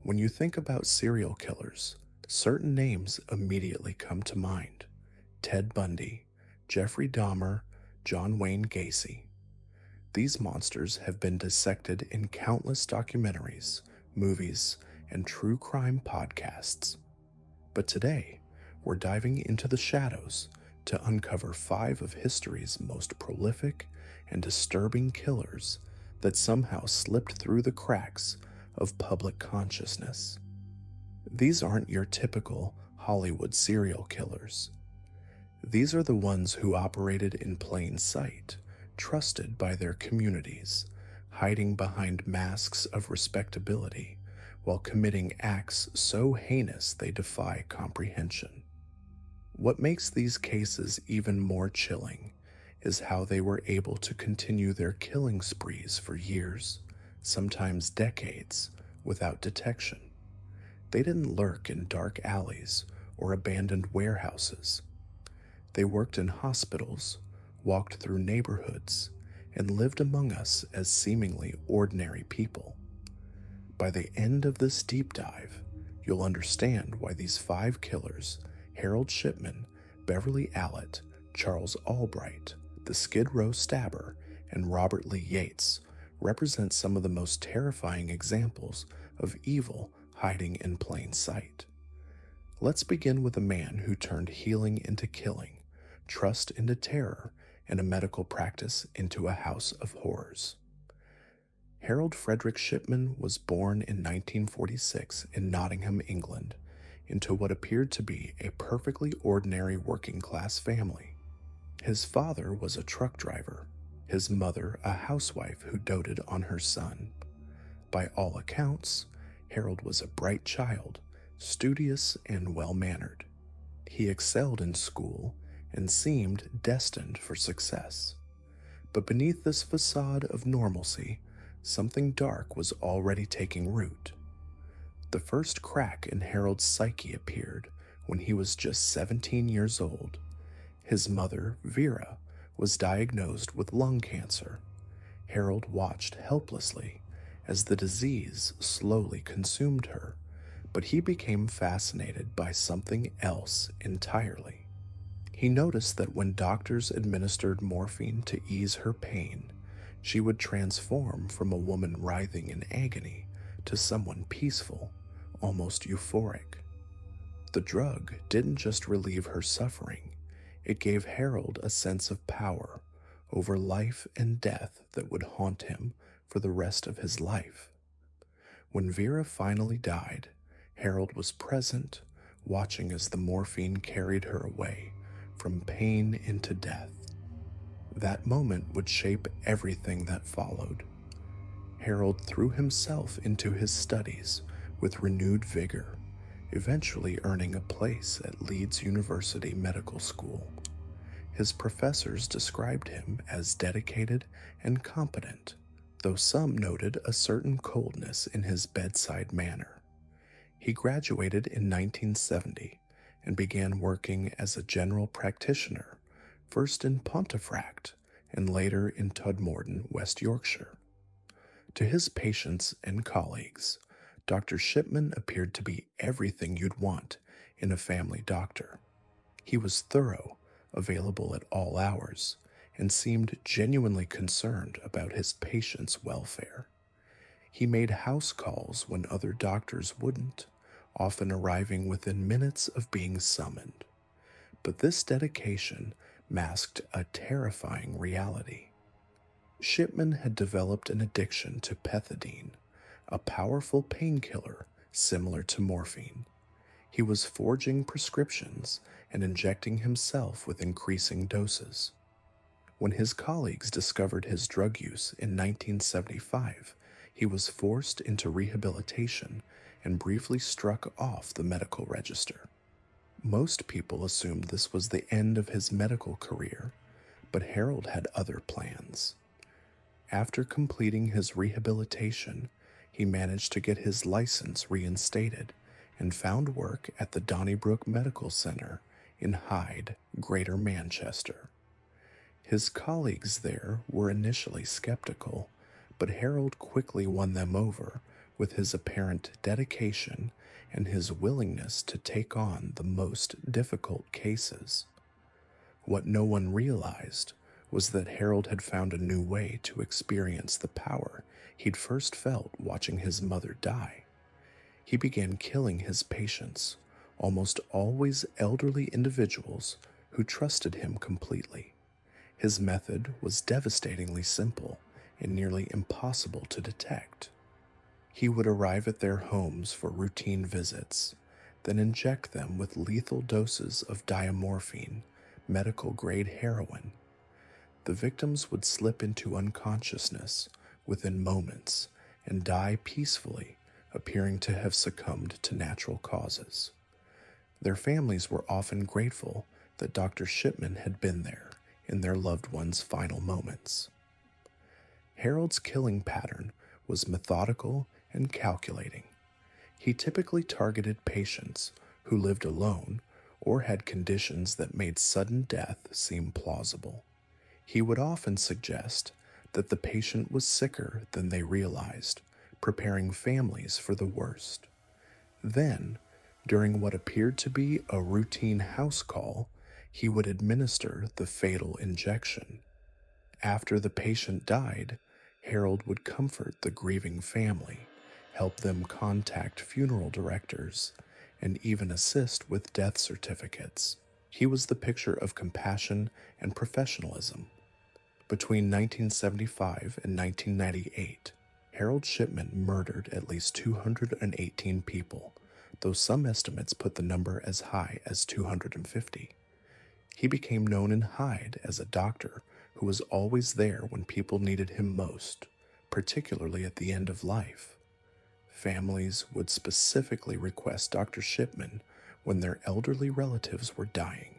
When you think about serial killers, certain names immediately come to mind: Ted Bundy, Jeffrey Dahmer, John Wayne Gacy. These monsters have been dissected in countless documentaries, movies, and true crime podcasts. But today, we're diving into the shadows to uncover 5 of history's most prolific and disturbing killers that somehow slipped through the cracks of public consciousness. These aren't your typical Hollywood serial killers. These are the ones who operated in plain sight, trusted by their communities, hiding behind masks of respectability while committing acts so heinous they defy comprehension. What makes these cases even more chilling is how they were able to continue their killing sprees for years, sometimes decades, without detection. They didn't lurk in dark alleys or abandoned warehouses. They worked in hospitals, walked through neighborhoods, and lived among us as seemingly ordinary people. By the end of this deep dive, you'll understand why these 5 killers, Harold Shipman, Beverly Allitt, Charles Albright, the Skid Row Stabber, and Robert Lee Yates, represent some of the most terrifying examples of evil hiding in plain sight. Let's begin with a man who turned healing into killing, trust into terror, and a medical practice into a house of horrors. Harold Frederick Shipman was born in 1946 in Nottingham, England, into what appeared to be a perfectly ordinary working-class family. His father was a truck driver, his mother a housewife who doted on her son. By all accounts, Harold was a bright child, studious and well-mannered. He excelled in school and seemed destined for success. But beneath this facade of normalcy, something dark was already taking root. The first crack in Harold's psyche appeared when he was just 17 years old. His mother, Vera, was diagnosed with lung cancer. Harold watched helplessly as the disease slowly consumed her, but he became fascinated by something else entirely. He noticed that when doctors administered morphine to ease her pain, she would transform from a woman writhing in agony to someone peaceful, almost euphoric. The drug didn't just relieve her suffering, it gave Harold a sense of power over life and death that would haunt him for the rest of his life. When Vera finally died, Harold was present, watching as the morphine carried her away from pain into death. That moment would shape everything that followed. Harold threw himself into his studies with renewed vigor, eventually earning a place at Leeds University Medical School. His professors described him as dedicated and competent, though some noted a certain coldness in his bedside manner. He graduated in 1970 and began working as a general practitioner, first in Pontefract and later in Todmorden, West Yorkshire. To his patients and colleagues, Dr. Shipman appeared to be everything you'd want in a family doctor. He was thorough, available at all hours, and seemed genuinely concerned about his patients' welfare. He made house calls when other doctors wouldn't, often arriving within minutes of being summoned. But this dedication masked a terrifying reality. Shipman had developed an addiction to pethidine, a powerful painkiller similar to morphine. He was forging prescriptions and injecting himself with increasing doses. When his colleagues discovered his drug use in 1975, he was forced into rehabilitation and briefly struck off the medical register. Most people assumed this was the end of his medical career, but Harold had other plans. After completing his rehabilitation, he managed to get his license reinstated and found work at the Donnybrook Medical Center in Hyde, Greater Manchester. His colleagues there were initially skeptical, but Harold quickly won them over with his apparent dedication and his willingness to take on the most difficult cases. What no one realized was that Harold had found a new way to experience the power he'd first felt watching his mother die. He began killing his patients, almost always elderly individuals who trusted him completely. His method was devastatingly simple and nearly impossible to detect. He would arrive at their homes for routine visits, then inject them with lethal doses of diamorphine, medical-grade heroin. The victims would slip into unconsciousness within moments and die peacefully, appearing to have succumbed to natural causes. Their families were often grateful that Dr. Shipman had been there in their loved ones' final moments. Harold's killing pattern was methodical and calculating. He typically targeted patients who lived alone or had conditions that made sudden death seem plausible. He would often suggest that the patient was sicker than they realized, preparing families for the worst. Then, during what appeared to be a routine house call, he would administer the fatal injection. After the patient died, Harold would comfort the grieving family, help them contact funeral directors, and even assist with death certificates. He was the picture of compassion and professionalism. Between 1975 and 1998, Harold Shipman murdered at least 218 people, though some estimates put the number as high as 250. He became known in Hyde as a doctor who was always there when people needed him most, particularly at the end of life. Families would specifically request Dr. Shipman when their elderly relatives were dying,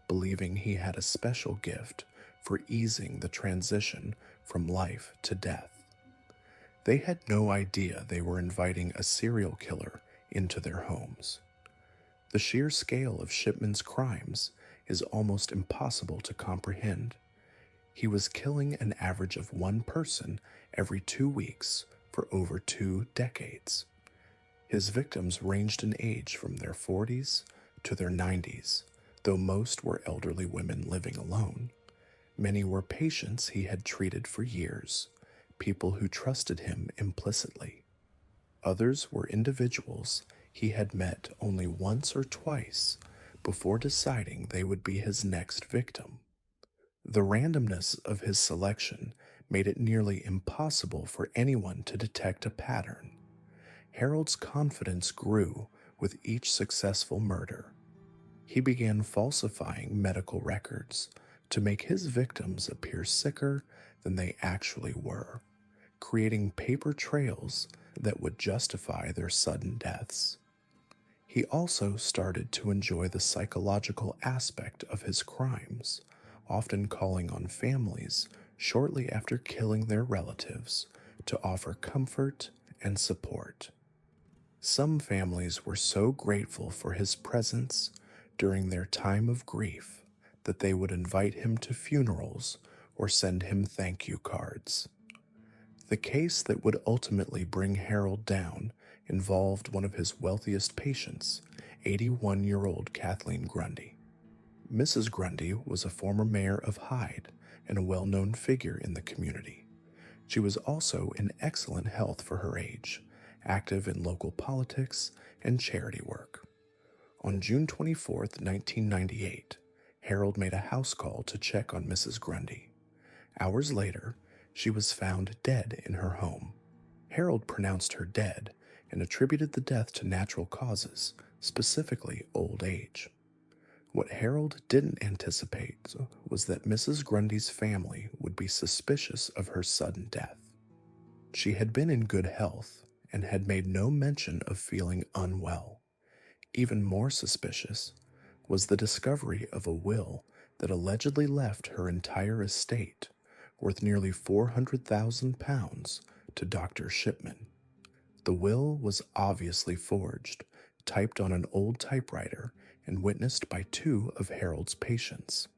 believing he had a special gift for easing the transition from life to death. They had no idea they were inviting a serial killer into their homes. The sheer scale of Shipman's crimes is almost impossible to comprehend. He was killing an average of one person every 2 weeks for over 2 decades. His victims ranged in age from their 40s to their 90s, though most were elderly women living alone. Many were patients he had treated for years, people who trusted him implicitly. Others were individuals he had met only once or twice before deciding they would be his next victim. The randomness of his selection made it nearly impossible for anyone to detect a pattern. Harold's confidence grew with each successful murder. He began falsifying medical records to make his victims appear sicker than they actually were, creating paper trails that would justify their sudden deaths. He also started to enjoy the psychological aspect of his crimes, often calling on families shortly after killing their relatives to offer comfort and support. Some families were so grateful for his presence during their time of grief that they would invite him to funerals or send him thank you cards. The case that would ultimately bring Harold down involved one of his wealthiest patients, 81-year-old Kathleen Grundy. Mrs. Grundy was a former mayor of Hyde and a well-known figure in the community. She was also in excellent health for her age, active in local politics and charity work. On June 24, 1998, Harold made a house call to check on Mrs. Grundy. Hours later, she was found dead in her home. Harold pronounced her dead and attributed the death to natural causes, specifically old age. What Harold didn't anticipate was that Mrs. Grundy's family would be suspicious of her sudden death. She had been in good health and had made no mention of feeling unwell. Even more suspicious was the discovery of a will that allegedly left her entire estate, worth nearly £400,000, to Dr. Shipman. The will was obviously forged, typed on an old typewriter, and witnessed by 2 of Harold's patients.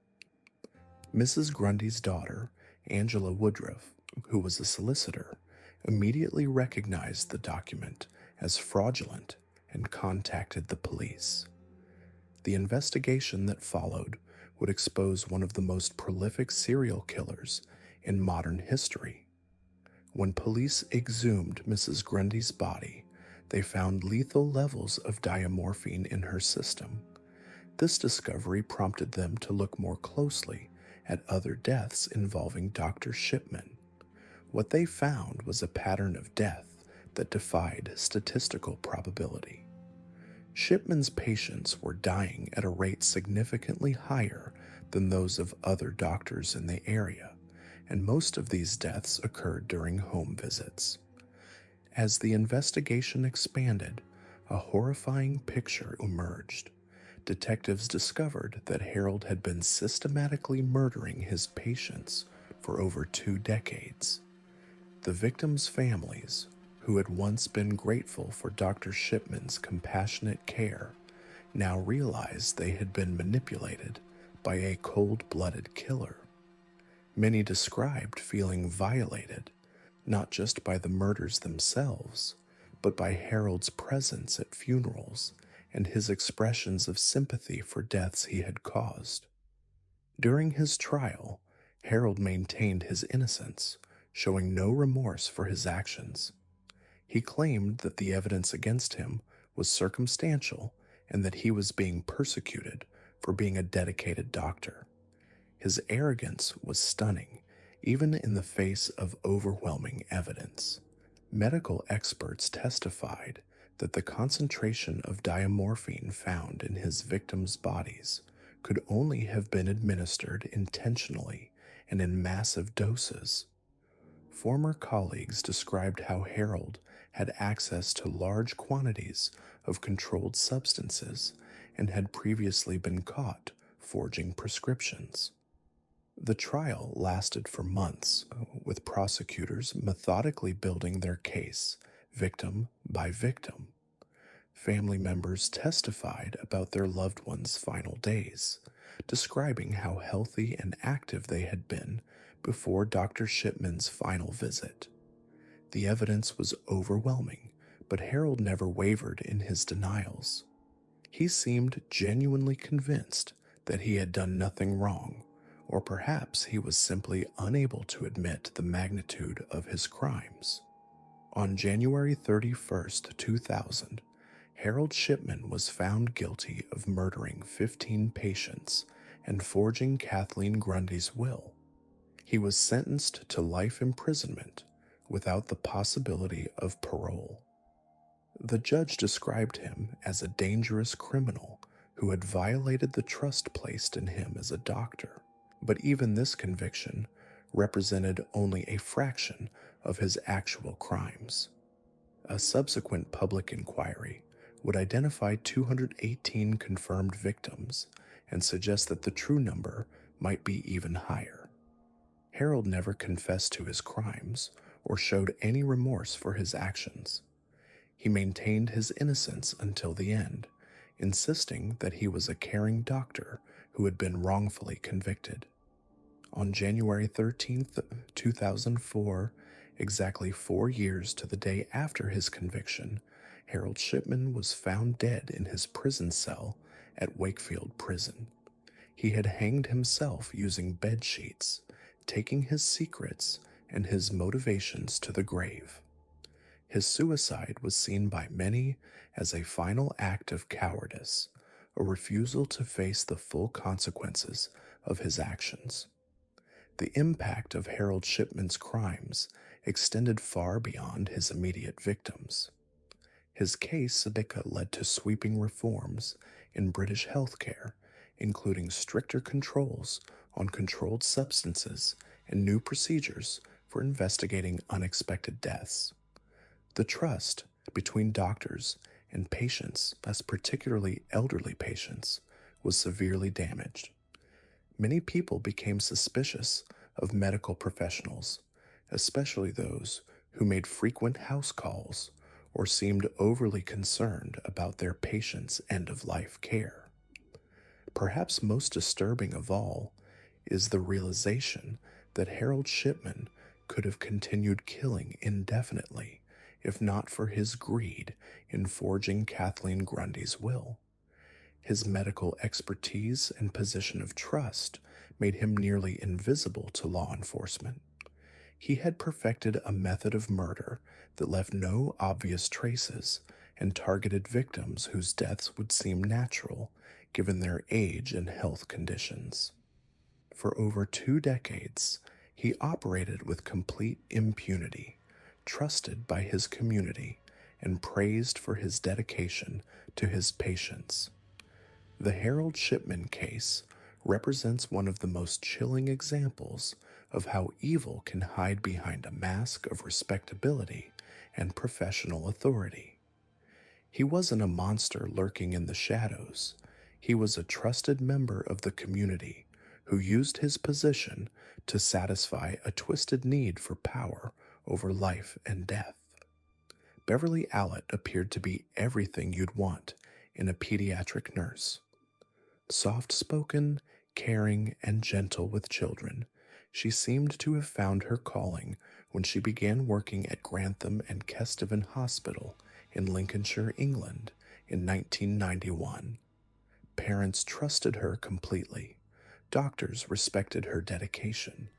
Mrs. Grundy's daughter, Angela Woodruff, who was a solicitor, immediately recognized the document as fraudulent and contacted the police. The investigation that followed would expose one of the most prolific serial killers in modern history. When police exhumed Mrs. Grundy's body, they found lethal levels of diamorphine in her system. This discovery prompted them to look more closely at other deaths involving Dr. Shipman. What they found was a pattern of death that defied statistical probability. Shipman's patients were dying at a rate significantly higher than those of other doctors in the area, and most of these deaths occurred during home visits. As the investigation expanded, a horrifying picture emerged. Detectives discovered that Harold had been systematically murdering his patients for over 2 decades. The victims' families, who had once been grateful for Dr. Shipman's compassionate care, now realized they had been manipulated by a cold-blooded killer. Many described feeling violated, not just by the murders themselves, but by Harold's presence at funerals and his expressions of sympathy for deaths he had caused. During his trial, Harold maintained his innocence, showing no remorse for his actions. He claimed that the evidence against him was circumstantial and that he was being persecuted for being a dedicated doctor. His arrogance was stunning, even in the face of overwhelming evidence. Medical experts testified that the concentration of diamorphine found in his victims' bodies could only have been administered intentionally and in massive doses. Former colleagues described how Harold had access to large quantities of controlled substances and had previously been caught forging prescriptions. The trial lasted for months, with prosecutors methodically building their case, victim by victim. Family members testified about their loved ones' final days, describing how healthy and active they had been before Dr. Shipman's final visit. The evidence was overwhelming, but Harold never wavered in his denials. He seemed genuinely convinced that he had done nothing wrong, or perhaps he was simply unable to admit the magnitude of his crimes. On January 31st, 2000, Harold Shipman was found guilty of murdering 15 patients and forging Kathleen Grundy's will. He was sentenced to life imprisonment without the possibility of parole. The judge described him as a dangerous criminal who had violated the trust placed in him as a doctor, but even this conviction represented only a fraction of his actual crimes. A subsequent public inquiry would identify 218 confirmed victims and suggest that the true number might be even higher. Harold never confessed to his crimes or showed any remorse for his actions. He maintained his innocence until the end, insisting that he was a caring doctor who had been wrongfully convicted. On January 13th, 2004, exactly 4 years to the day after his conviction, Harold Shipman was found dead in his prison cell at Wakefield Prison. He had hanged himself using bed sheets, taking his secrets and his motivations to the grave. His suicide was seen by many as a final act of cowardice, a refusal to face the full consequences of his actions. The impact of Harold Shipman's crimes extended far beyond his immediate victims. His case led to sweeping reforms in British healthcare, including stricter controls on controlled substances and new procedures for investigating unexpected deaths. The trust between doctors and patients, as particularly elderly patients, was severely damaged. Many people became suspicious of medical professionals, especially those who made frequent house calls or seemed overly concerned about their patients' end-of-life care. Perhaps most disturbing of all is the realization that Harold Shipman could have continued killing indefinitely if not for his greed in forging Kathleen Grundy's will. His medical expertise and position of trust made him nearly invisible to law enforcement. He had perfected a method of murder that left no obvious traces and targeted victims whose deaths would seem natural given their age and health conditions. For over 2 decades, he operated with complete impunity, trusted by his community, and praised for his dedication to his patients. The Harold Shipman case represents one of the most chilling examples of how evil can hide behind a mask of respectability and professional authority. He wasn't a monster lurking in the shadows. He was a trusted member of the community who used his position to satisfy a twisted need for power over life and death. Beverly Allitt appeared to be everything you'd want in a pediatric nurse. Soft-spoken, caring, and gentle with children, she seemed to have found her calling when she began working at Grantham and Kesteven Hospital in Lincolnshire, England in 1991. Parents trusted her completely. Doctors respected her dedication.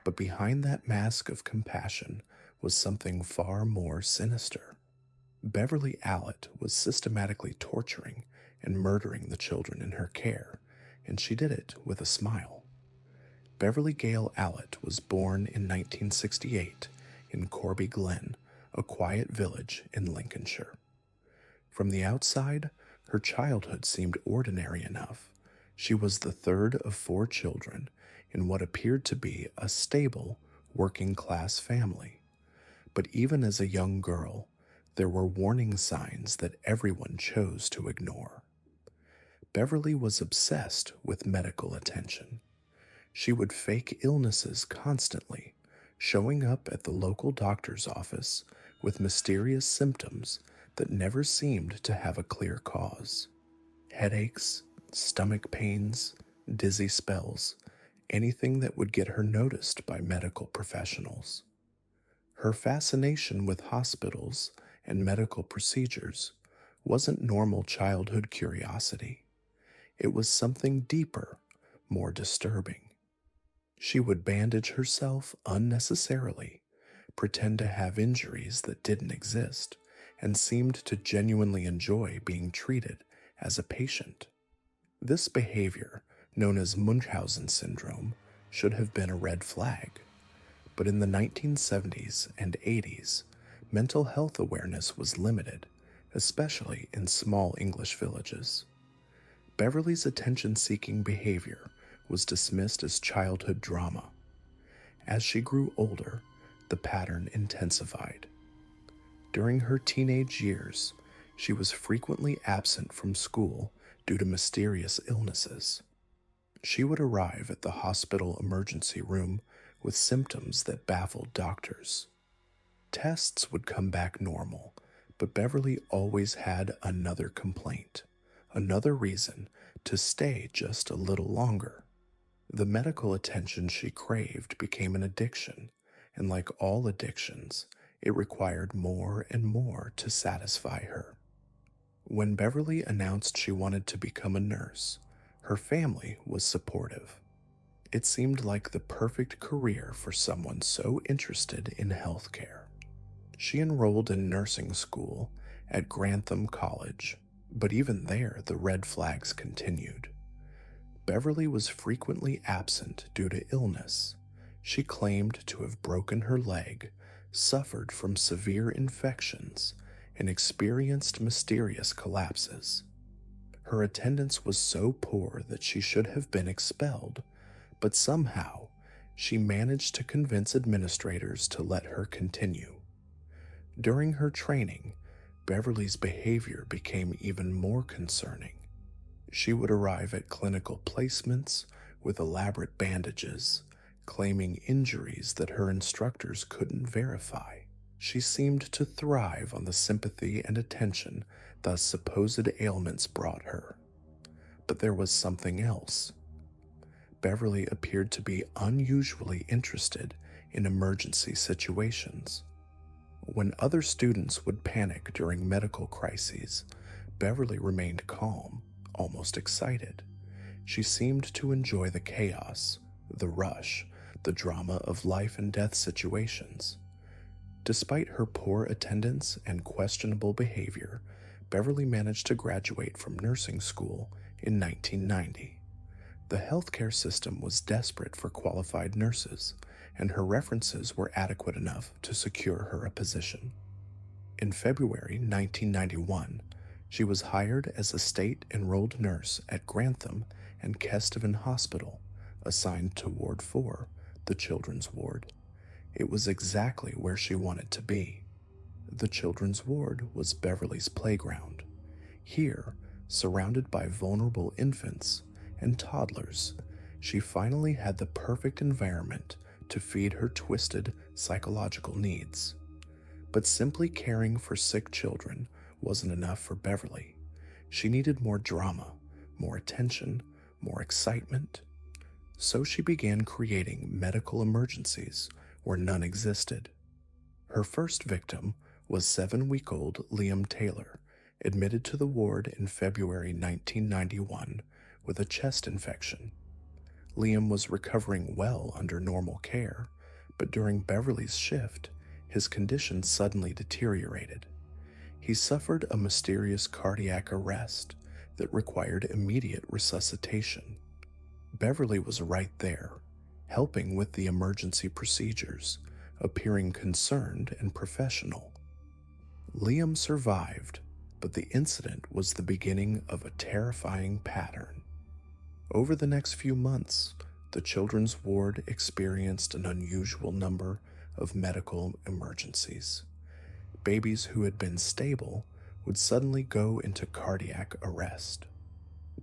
But behind that mask of compassion was something far more sinister. Beverly Allitt was systematically torturing and murdering the children in her care, and she did it with a smile. Beverly Gale Allitt was born in 1968 in Corby Glen, a quiet village in Lincolnshire. From the outside, her childhood seemed ordinary enough. She was the third of 4 children in what appeared to be a stable, working-class family. But even as a young girl, there were warning signs that everyone chose to ignore. Beverly was obsessed with medical attention. She would fake illnesses constantly, showing up at the local doctor's office with mysterious symptoms that never seemed to have a clear cause. Headaches, stomach pains, dizzy spells, anything that would get her noticed by medical professionals. Her fascination with hospitals and medical procedures wasn't normal childhood curiosity. It was something deeper, more disturbing. She would bandage herself unnecessarily, pretend to have injuries that didn't exist, and seemed to genuinely enjoy being treated as a patient. This behavior, known as Munchausen syndrome, should have been a red flag. But in the 1970s and 80s, mental health awareness was limited, especially in small English villages. Beverly's attention-seeking behavior was dismissed as childhood drama. As she grew older, the pattern intensified. During her teenage years, she was frequently absent from school due to mysterious illnesses. She would arrive at the hospital emergency room with symptoms that baffled doctors. Tests would come back normal, but Beverly always had another complaint, another reason to stay just a little longer. The medical attention she craved became an addiction, and like all addictions, it required more and more to satisfy her. When Beverly announced she wanted to become a nurse, her family was supportive. It seemed like the perfect career for someone so interested in healthcare. She enrolled in nursing school at Grantham College, but even there the red flags continued. Beverly was frequently absent due to illness. She claimed to have broken her leg, suffered from severe infections, and experienced mysterious collapses. Her attendance was so poor that she should have been expelled, but somehow she managed to convince administrators to let her continue. During her training, Beverly's behavior became even more concerning. She would arrive at clinical placements with elaborate bandages, claiming injuries that her instructors couldn't verify. She seemed to thrive on the sympathy and attention those supposed ailments brought her. But there was something else. Beverly appeared to be unusually interested in emergency situations. When other students would panic during medical crises, Beverly remained calm, almost excited. She seemed to enjoy the chaos, the rush, the drama of life and death situations. Despite her poor attendance and questionable behavior, Beverly managed to graduate from nursing school in 1990. The healthcare system was desperate for qualified nurses, and her references were adequate enough to secure her a position. In February 1991, she was hired as a state-enrolled nurse at Grantham and Kesteven Hospital, assigned to Ward 4, the children's ward. It was exactly where she wanted to be. The children's ward was Beverly's playground. Here, surrounded by vulnerable infants and toddlers, she finally had the perfect environment to feed her twisted psychological needs. But simply caring for sick children wasn't enough for Beverly. She needed more drama, more attention, more excitement. So she began creating medical emergencies where none existed. Her first victim was 7-week-old Liam Taylor, admitted to the ward in February 1991 with a chest infection. Liam was recovering well under normal care, but during Beverly's shift, his condition suddenly deteriorated. He suffered a mysterious cardiac arrest that required immediate resuscitation. Beverly was right there, helping with the emergency procedures, appearing concerned and professional. Liam survived, but the incident was the beginning of a terrifying pattern. Over the next few months, the children's ward experienced an unusual number of medical emergencies. Babies who had been stable would suddenly go into cardiac arrest.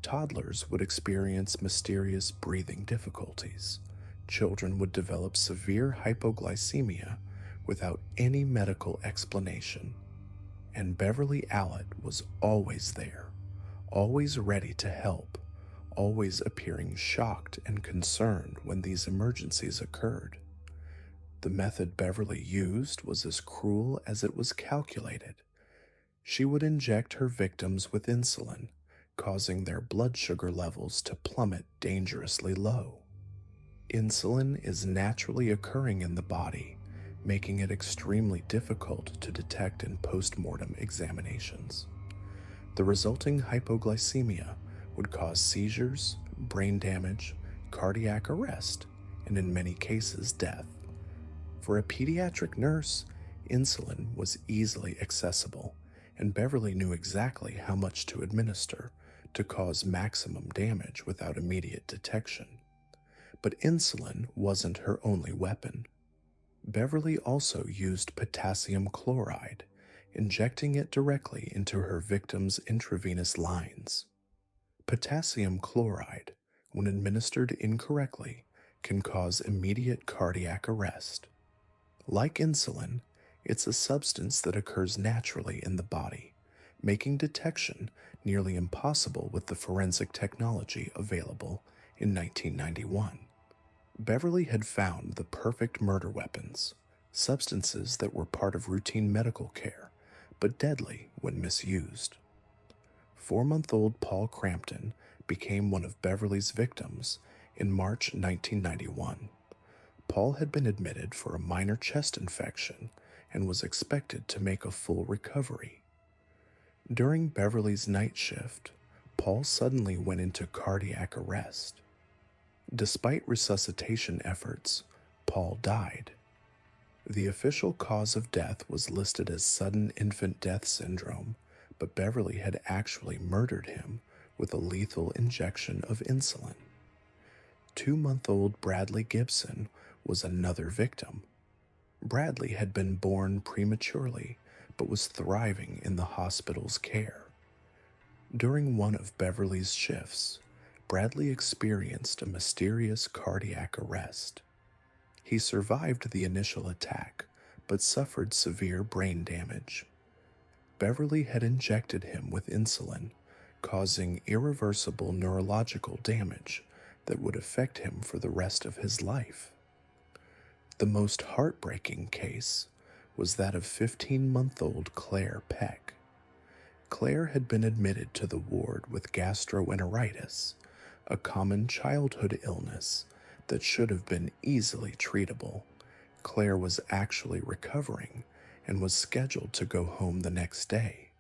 Toddlers would experience mysterious breathing difficulties. Children would develop severe hypoglycemia without any medical explanation. And Beverly Allitt was always there, always ready to help, always appearing shocked and concerned when these emergencies occurred. The method Beverly used was as cruel as it was calculated. She would inject her victims with insulin, causing their blood sugar levels to plummet dangerously low. Insulin is naturally occurring in the body, making it extremely difficult to detect in post-mortem examinations. The resulting hypoglycemia would cause seizures, brain damage, cardiac arrest, and in many cases death. For a pediatric nurse, insulin was easily accessible, and Beverly knew exactly how much to administer to cause maximum damage without immediate detection. But insulin wasn't her only weapon. Beverly also used potassium chloride, injecting it directly into her victims' intravenous lines. Potassium chloride, when administered incorrectly, can cause immediate cardiac arrest. Like insulin, it's a substance that occurs naturally in the body, making detection nearly impossible with the forensic technology available in 1991. Beverly had found the perfect murder weapons, substances that were part of routine medical care, but deadly when misused. 4-month-old Paul Crampton became one of Beverly's victims in March 1991. Paul had been admitted for a minor chest infection and was expected to make a full recovery. During Beverly's night shift, Paul suddenly went into cardiac arrest. Despite resuscitation efforts, Paul died. The official cause of death was listed as sudden infant death syndrome, but Beverly had actually murdered him with a lethal injection of insulin. 2-month-old Bradley Gibson was another victim. Bradley had been born prematurely, but was thriving in the hospital's care. During one of Beverly's shifts, Bradley experienced a mysterious cardiac arrest. He survived the initial attack, but suffered severe brain damage. Beverly had injected him with insulin, causing irreversible neurological damage that would affect him for the rest of his life. The most heartbreaking case was that of 15-month-old Claire Peck. Claire had been admitted to the ward with gastroenteritis, a common childhood illness that should have been easily treatable. Claire was actually recovering and was scheduled to go home the next day.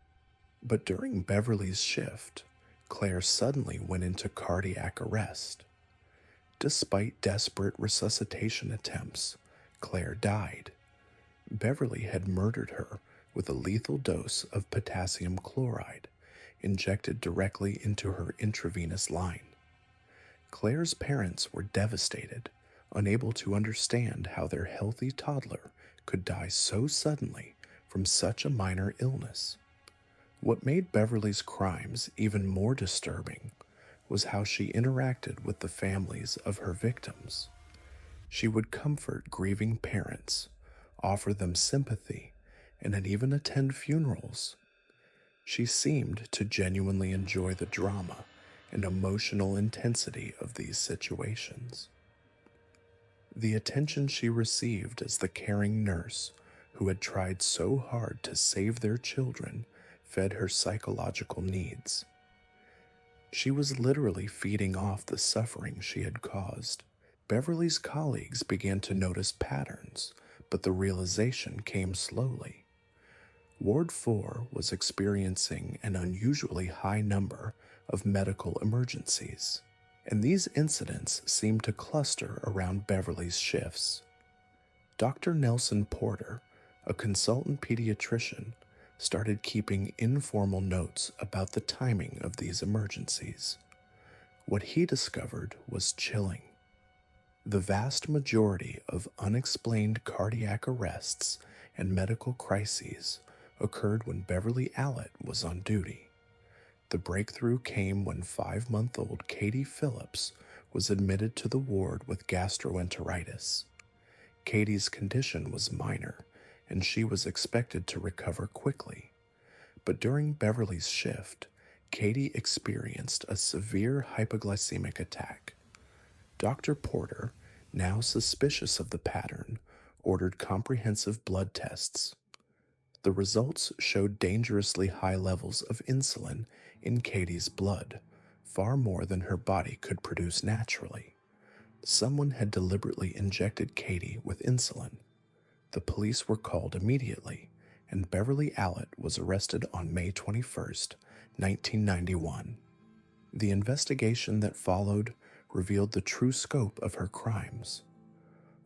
But during Beverly's shift, Claire suddenly went into cardiac arrest. Despite desperate resuscitation attempts, Claire died. Beverly had murdered her with a lethal dose of potassium chloride injected directly into her intravenous line. Claire's parents were devastated, unable to understand how their healthy toddler could die so suddenly from such a minor illness. What made Beverly's crimes even more disturbing was how she interacted with the families of her victims. She would comfort grieving parents, offer them sympathy, and even attend funerals. She seemed to genuinely enjoy the drama and emotional intensity of these situations. The attention she received as the caring nurse who had tried so hard to save their children fed her psychological needs. She was literally feeding off the suffering she had caused. Beverly's colleagues began to notice patterns, but the realization came slowly. Ward 4 was experiencing an unusually high number of medical emergencies, and these incidents seemed to cluster around Beverly's shifts. Dr. Nelson Porter, a consultant pediatrician, started keeping informal notes about the timing of these emergencies. What he discovered was chilling. The vast majority of unexplained cardiac arrests and medical crises occurred when Beverly Allitt was on duty. The breakthrough came when 5-month-old Katie Phillips was admitted to the ward with gastroenteritis. Katie's condition was minor, and she was expected to recover quickly. But during Beverly's shift, Katie experienced a severe hypoglycemic attack. Dr. Porter, now suspicious of the pattern, ordered comprehensive blood tests. The results showed dangerously high levels of insulin in Katie's blood, far more than her body could produce naturally. Someone had deliberately injected Katie with insulin. The police were called immediately, and Beverly Allitt was arrested on May 21, 1991. The investigation that followed revealed the true scope of her crimes.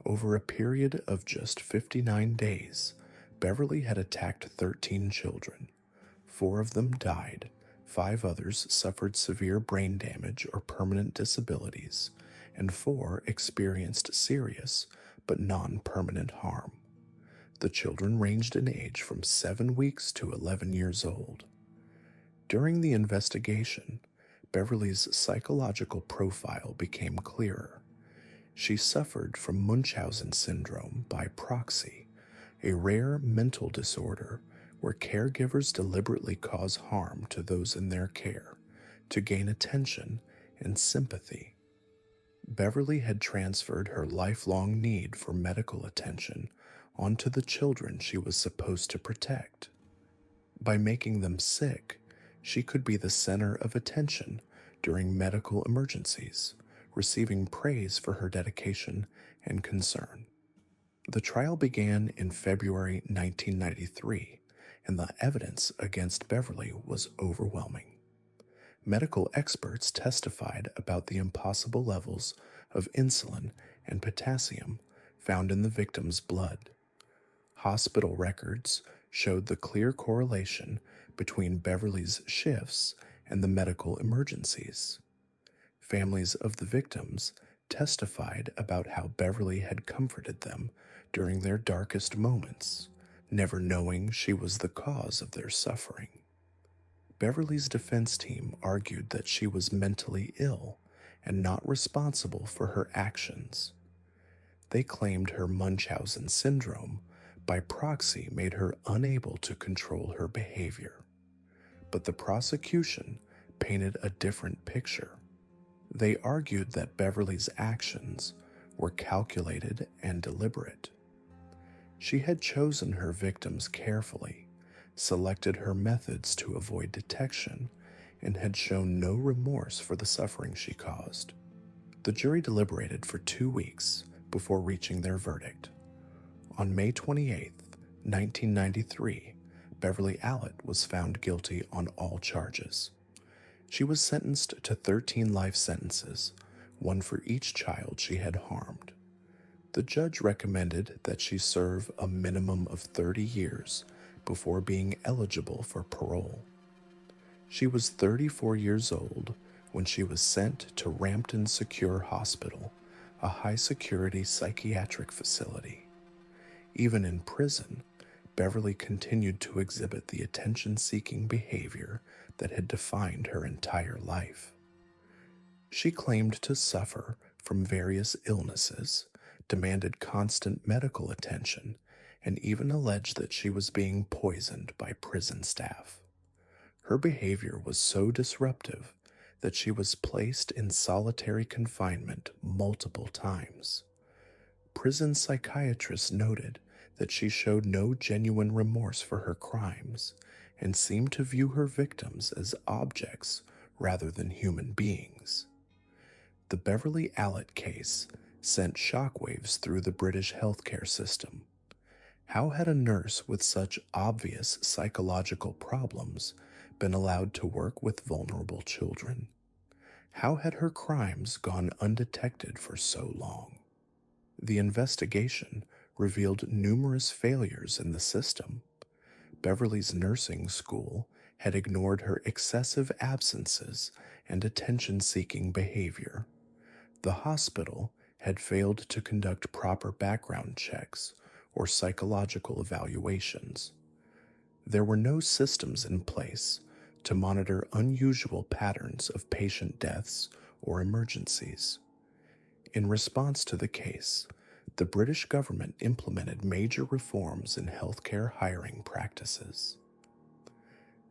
Over a period of just 59 days, Beverly had attacked 13 children. 4 of them died, 5 others suffered severe brain damage or permanent disabilities, and 4 experienced serious but non-permanent harm. The children ranged in age from 7 weeks to 11 years old. During the investigation, Beverly's psychological profile became clearer. She suffered from Munchausen syndrome by proxy, a rare mental disorder where caregivers deliberately cause harm to those in their care to gain attention and sympathy. Beverly had transferred her lifelong need for medical attention onto the children she was supposed to protect. By making them sick, she could be the center of attention during medical emergencies, receiving praise for her dedication and concern. The trial began in February 1993, and the evidence against Beverly was overwhelming. Medical experts testified about the impossible levels of insulin and potassium found in the victim's blood. Hospital records showed the clear correlation between Beverly's shifts and the medical emergencies. Families of the victims testified about how Beverly had comforted them during their darkest moments, never knowing she was the cause of their suffering. Beverly's defense team argued that she was mentally ill and not responsible for her actions. They claimed her Munchausen syndrome by proxy made her unable to control her behavior. But the prosecution painted a different picture. They argued that Beverly's actions were calculated and deliberate. She had chosen her victims carefully, selected her methods to avoid detection, and had shown no remorse for the suffering she caused. The jury deliberated for 2 weeks before reaching their verdict. On May 28, 1993, Beverly Allitt was found guilty on all charges. She was sentenced to 13 life sentences, one for each child she had harmed. The judge recommended that she serve a minimum of 30 years before being eligible for parole. She was 34 years old when she was sent to Rampton Secure Hospital, a high-security psychiatric facility. Even in prison, Beverly continued to exhibit the attention-seeking behavior that had defined her entire life. She claimed to suffer from various illnesses, demanded constant medical attention, and even alleged that she was being poisoned by prison staff. Her behavior was so disruptive that she was placed in solitary confinement multiple times. Prison psychiatrists noted that she showed no genuine remorse for her crimes and seemed to view her victims as objects rather than human beings. The Beverly Allitt case sent shockwaves through the British healthcare system. How had a nurse with such obvious psychological problems been allowed to work with vulnerable children? How had her crimes gone undetected for so long? The investigation revealed numerous failures in the system. Beverly's nursing school had ignored her excessive absences and attention-seeking behavior. The hospital had failed to conduct proper background checks or psychological evaluations. There were no systems in place to monitor unusual patterns of patient deaths or emergencies. In response to the case, the British government implemented major reforms in healthcare hiring practices.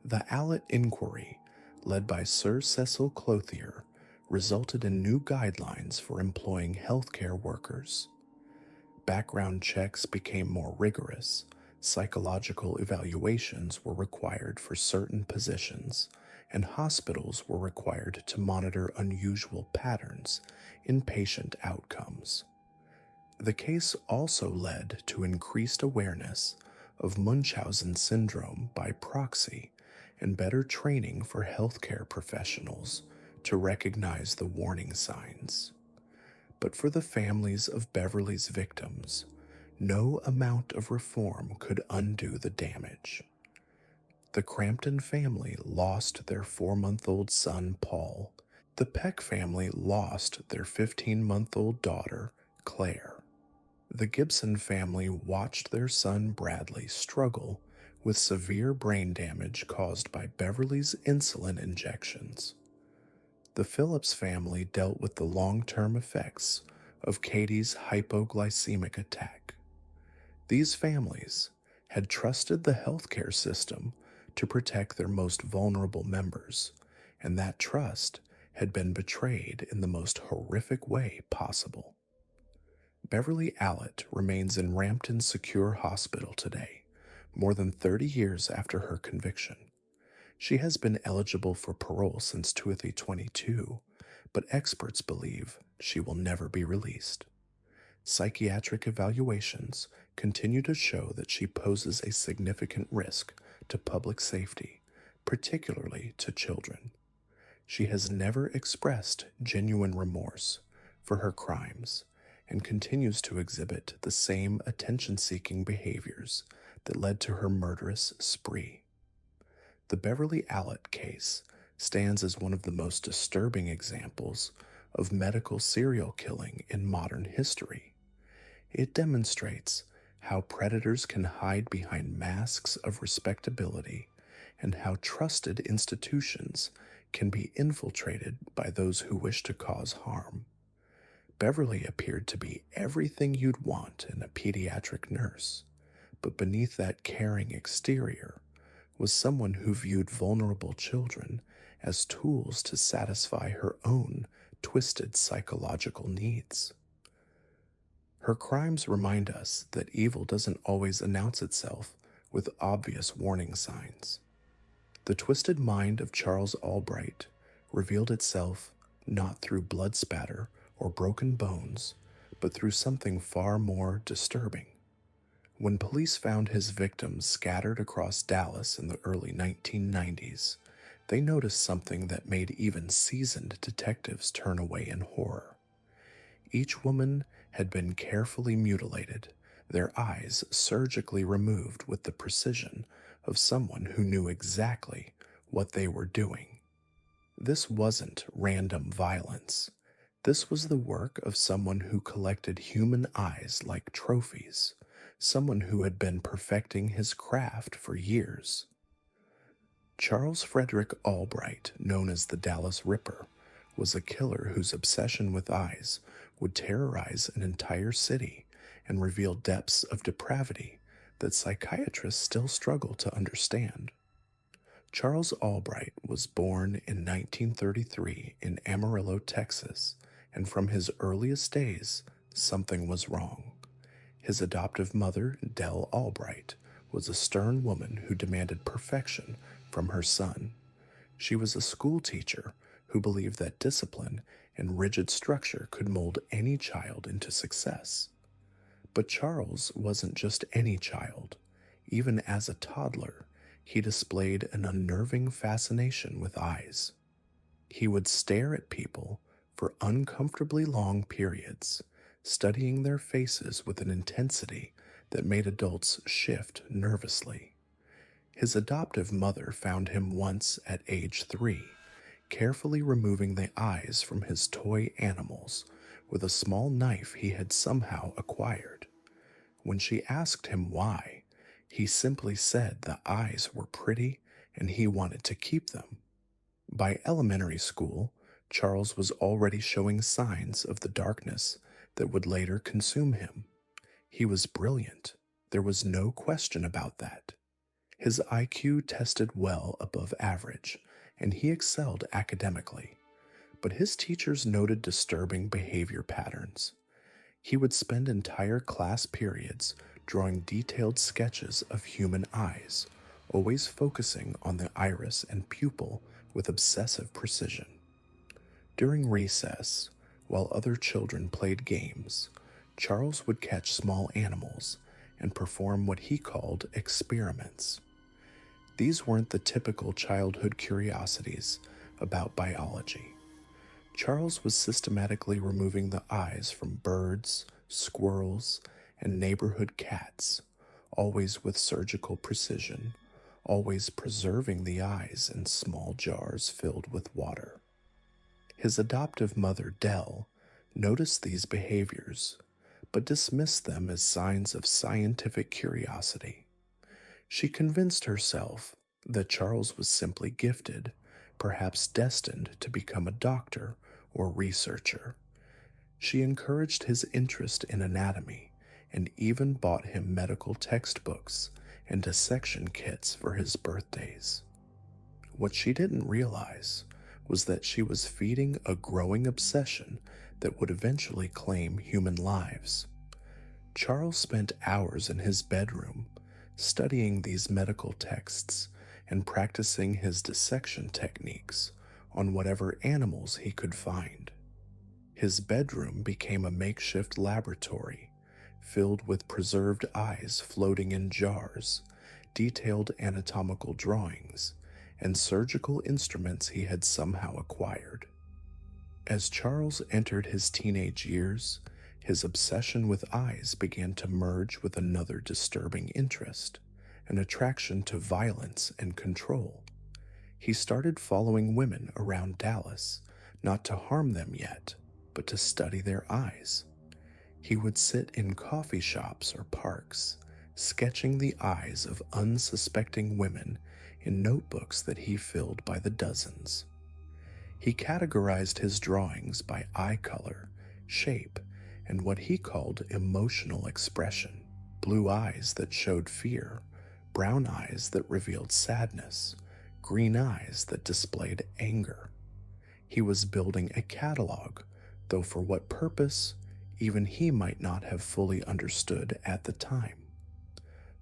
The Allitt Inquiry, led by Sir Cecil Clothier, resulted in new guidelines for employing healthcare workers. Background checks became more rigorous, psychological evaluations were required for certain positions, and hospitals were required to monitor unusual patterns in patient outcomes. The case also led to increased awareness of Munchausen syndrome by proxy and better training for healthcare professionals to recognize the warning signs. But for the families of Beverly's victims, no amount of reform could undo the damage. The Crampton family lost their 4-month-old son, Paul. The Peck family lost their 15-month-old daughter, Claire. The Gibson family watched their son, Bradley, struggle with severe brain damage caused by Beverly's insulin injections. The Phillips family dealt with the long-term effects of Katie's hypoglycemic attack. These families had trusted the healthcare system to protect their most vulnerable members, and that trust had been betrayed in the most horrific way possible. Beverly Allitt remains in Rampton Secure Hospital today, more than 30 years after her conviction. She has been eligible for parole since 2022, but experts believe she will never be released. Psychiatric evaluations continue to show that she poses a significant risk to public safety, particularly to children. She has never expressed genuine remorse for her crimes and continues to exhibit the same attention-seeking behaviors that led to her murderous spree. The Beverly Allitt case stands as one of the most disturbing examples of medical serial killing in modern history. It demonstrates how predators can hide behind masks of respectability and how trusted institutions can be infiltrated by those who wish to cause harm. Beverly appeared to be everything you'd want in a pediatric nurse, but beneath that caring exterior was someone who viewed vulnerable children as tools to satisfy her own twisted psychological needs. Her crimes remind us that evil doesn't always announce itself with obvious warning signs. The twisted mind of Charles Albright revealed itself not through blood spatter or broken bones, but through something far more disturbing. When police found his victims scattered across Dallas in the early 1990s, they noticed something that made even seasoned detectives turn away in horror. Each woman had been carefully mutilated, their eyes surgically removed with the precision of someone who knew exactly what they were doing. This wasn't random violence. This was the work of someone who collected human eyes like trophies, someone who had been perfecting his craft for years. Charles Frederick Albright, known as the Dallas Ripper, was a killer whose obsession with eyes would terrorize an entire city and reveal depths of depravity that psychiatrists still struggle to understand. Charles Albright was born in 1933 in Amarillo, Texas, and from his earliest days, something was wrong. His adoptive mother, Dell Albright, was a stern woman who demanded perfection from her son. She was a school teacher who believed that discipline and rigid structure could mold any child into success. But Charles wasn't just any child. Even as a toddler, he displayed an unnerving fascination with eyes. He would stare at people for uncomfortably long periods, studying their faces with an intensity that made adults shift nervously. His adoptive mother found him once at age 3, carefully removing the eyes from his toy animals with a small knife he had somehow acquired. When she asked him why, he simply said the eyes were pretty and he wanted to keep them. By elementary school, Charles was already showing signs of the darkness that would later consume him. He was brilliant. There was no question about that. His IQ tested well above average, and he excelled academically. But his teachers noted disturbing behavior patterns. He would spend entire class periods drawing detailed sketches of human eyes, always focusing on the iris and pupil with obsessive precision. During recess, while other children played games, Charles would catch small animals and perform what he called experiments. These weren't the typical childhood curiosities about biology. Charles was systematically removing the eyes from birds, squirrels, and neighborhood cats, always with surgical precision, always preserving the eyes in small jars filled with water. His adoptive mother, Dell, noticed these behaviors, but dismissed them as signs of scientific curiosity. She convinced herself that Charles was simply gifted, perhaps destined to become a doctor or researcher. She encouraged his interest in anatomy and even bought him medical textbooks and dissection kits for his birthdays. What she didn't realize was that she was feeding a growing obsession that would eventually claim human lives. Charles spent hours in his bedroom studying these medical texts and practicing his dissection techniques on whatever animals he could find. His bedroom became a makeshift laboratory filled with preserved eyes floating in jars, detailed anatomical drawings, and surgical instruments he had somehow acquired. As Charles entered his teenage years, his obsession with eyes began to merge with another disturbing interest, an attraction to violence and control. He started following women around Dallas, not to harm them yet, but to study their eyes. He would sit in coffee shops or parks, sketching the eyes of unsuspecting women in notebooks that he filled by the dozens. He categorized his drawings by eye color, shape, and what he called emotional expression. Blue eyes that showed fear, brown eyes that revealed sadness, green eyes that displayed anger. He was building a catalog, though for what purpose, even he might not have fully understood at the time.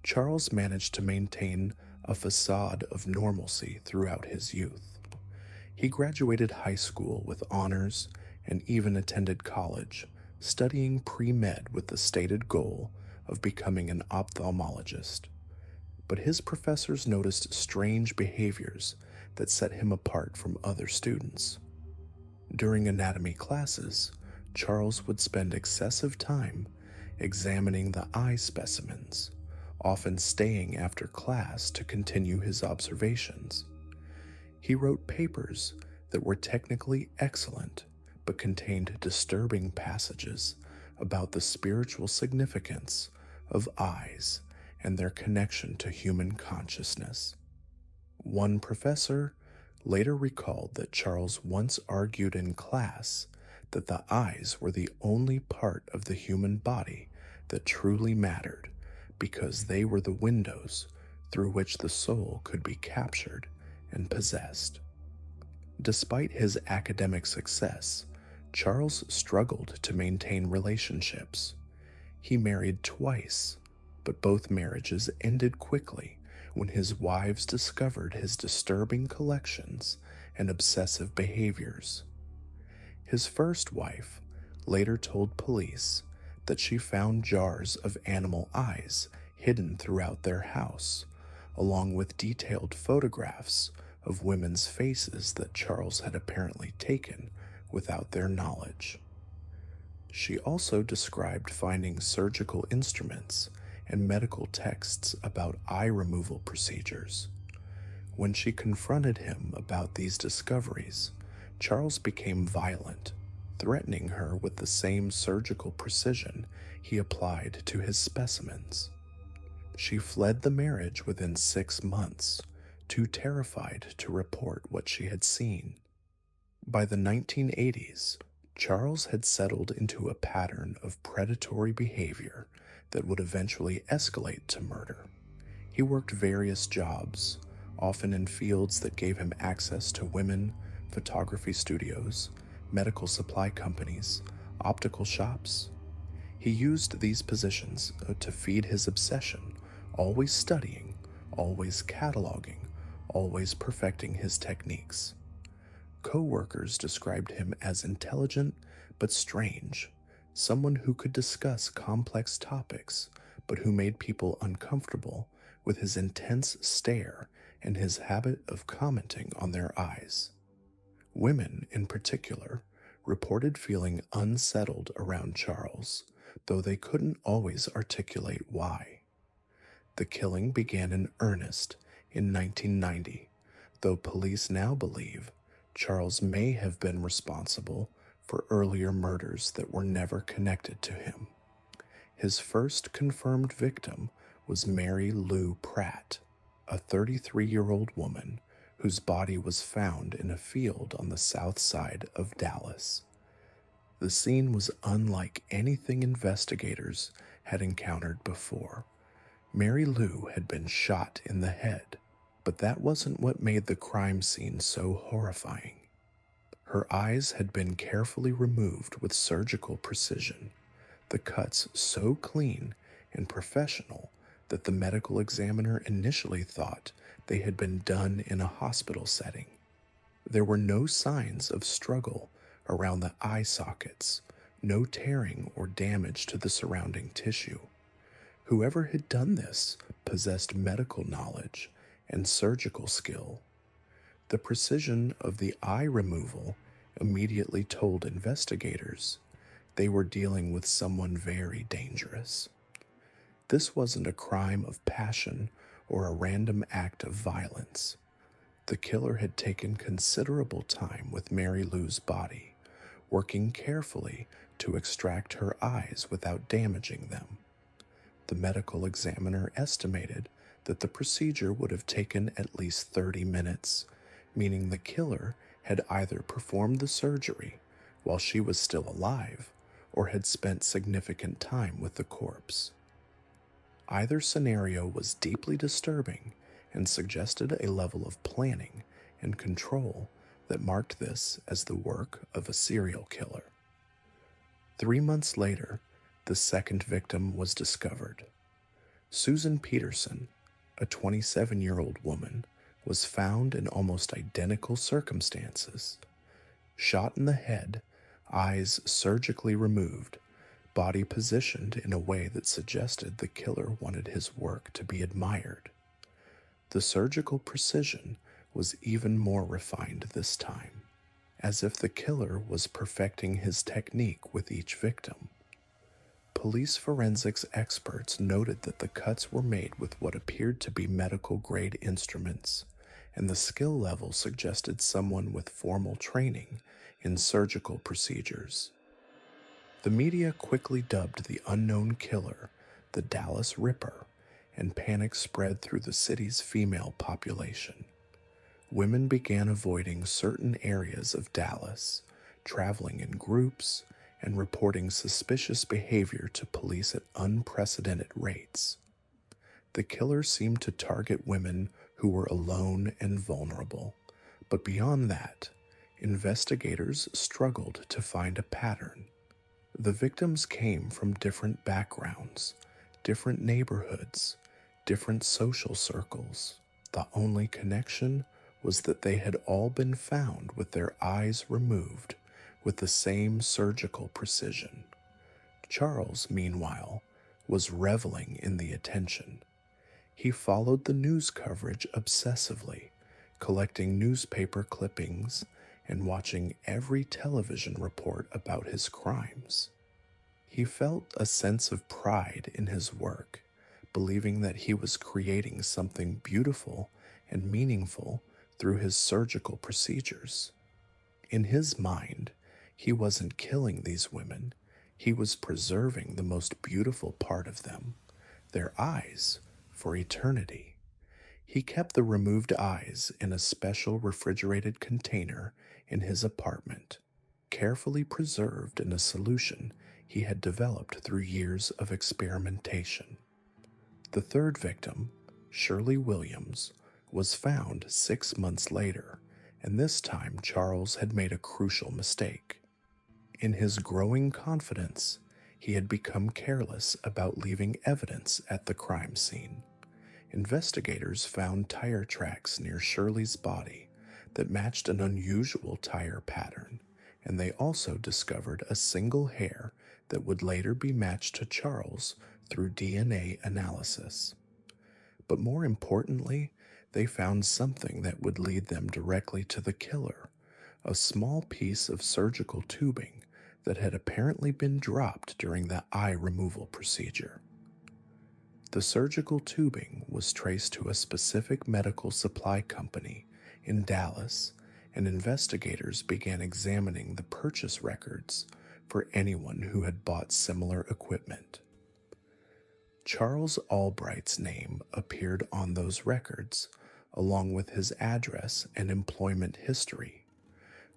Charles managed to maintain a facade of normalcy throughout his youth. He graduated high school with honors and even attended college, studying pre-med with the stated goal of becoming an ophthalmologist. But his professors noticed strange behaviors that set him apart from other students. During anatomy classes, Charles would spend excessive time examining the eye specimens, often staying after class to continue his observations. He wrote papers that were technically excellent but contained disturbing passages about the spiritual significance of eyes and their connection to human consciousness. One professor later recalled that Charles once argued in class that the eyes were the only part of the human body that truly mattered because they were the windows through which the soul could be captured and possessed. Despite his academic success, Charles struggled to maintain relationships. He married twice, but both marriages ended quickly when his wives discovered his disturbing collections and obsessive behaviors. His first wife later told police that she found jars of animal eyes hidden throughout their house, along with detailed photographs of women's faces that Charles had apparently taken without their knowledge. She also described finding surgical instruments and medical texts about eye removal procedures. When she confronted him about these discoveries, Charles became violent, threatening her with the same surgical precision he applied to his specimens. She fled the marriage within 6 months, too terrified to report what she had seen. By the 1980s, Charles had settled into a pattern of predatory behavior that would eventually escalate to murder. He worked various jobs, often in fields that gave him access to women, photography studios, medical supply companies, optical shops. He used these positions to feed his obsession, always studying, always cataloging, always perfecting his techniques. Co-workers described him as intelligent but strange, someone who could discuss complex topics but who made people uncomfortable with his intense stare and his habit of commenting on their eyes. Women, in particular, reported feeling unsettled around Charles, though they couldn't always articulate why. The killing began in earnest in 1990, though police now believe Charles may have been responsible for earlier murders that were never connected to him. His first confirmed victim was Mary Lou Pratt, a 33-year-old woman whose body was found in a field on the south side of Dallas. The scene was unlike anything investigators had encountered before. Mary Lou had been shot in the head, but that wasn't what made the crime scene so horrifying. Her eyes had been carefully removed with surgical precision, the cuts so clean and professional that the medical examiner initially thought they had been done in a hospital setting. There were no signs of struggle around the eye sockets, no tearing or damage to the surrounding tissue. Whoever had done this possessed medical knowledge and surgical skill. The precision of the eye removal immediately told investigators they were dealing with someone very dangerous. This wasn't a crime of passion or a random act of violence. The killer had taken considerable time with Mary Lou's body, working carefully to extract her eyes without damaging them. The medical examiner estimated that the procedure would have taken at least 30 minutes, meaning the killer had either performed the surgery while she was still alive or had spent significant time with the corpse. Either scenario was deeply disturbing and suggested a level of planning and control that marked this as the work of a serial killer. 3 months later, the second victim was discovered. Susan Peterson, a 27-year-old woman, was found in almost identical circumstances. Shot in the head, eyes surgically removed, body positioned in a way that suggested the killer wanted his work to be admired. The surgical precision was even more refined this time, as if the killer was perfecting his technique with each victim. Police forensics experts noted that the cuts were made with what appeared to be medical-grade instruments, and the skill level suggested someone with formal training in surgical procedures. The media quickly dubbed the unknown killer the Dallas Ripper, and panic spread through the city's female population. Women began avoiding certain areas of Dallas, traveling in groups, and reporting suspicious behavior to police at unprecedented rates. The killer seemed to target women who were alone and vulnerable, but beyond that, investigators struggled to find a pattern. The victims came from different backgrounds, different neighborhoods, different social circles. The only connection was that they had all been found with their eyes removed with the same surgical precision. Charles, meanwhile, was reveling in the attention. He followed the news coverage obsessively, collecting newspaper clippings and watching every television report about his crimes. He felt a sense of pride in his work, believing that he was creating something beautiful and meaningful through his surgical procedures. In his mind, he wasn't killing these women, he was preserving the most beautiful part of them, their eyes, for eternity. He kept the removed eyes in a special refrigerated container in his apartment, carefully preserved in a solution he had developed through years of experimentation. The third victim, Shirley Williams, was found 6 months later, and this time Charles had made a crucial mistake. In his growing confidence, he had become careless about leaving evidence at the crime scene. Investigators found tire tracks near Shirley's body that matched an unusual tire pattern, and they also discovered a single hair that would later be matched to Charles through DNA analysis. But more importantly, they found something that would lead them directly to the killer, a small piece of surgical tubing that had apparently been dropped during the eye removal procedure. The surgical tubing was traced to a specific medical supply company in Dallas, and investigators began examining the purchase records for anyone who had bought similar equipment. Charles Albright's name appeared on those records, along with his address and employment history.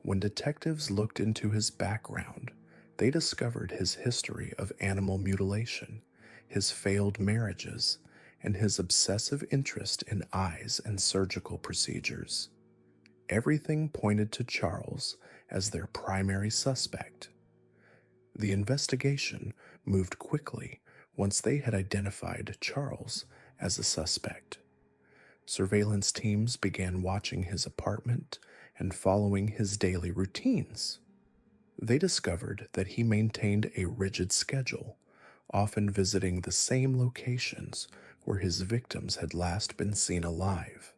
When detectives looked into his background, they discovered his history of animal mutilation, his failed marriages, and his obsessive interest in eyes and surgical procedures. Everything pointed to Charles as their primary suspect. The investigation moved quickly once they had identified Charles as a suspect. Surveillance teams began watching his apartment and following his daily routines. They discovered that he maintained a rigid schedule, often visiting the same locations where his victims had last been seen alive.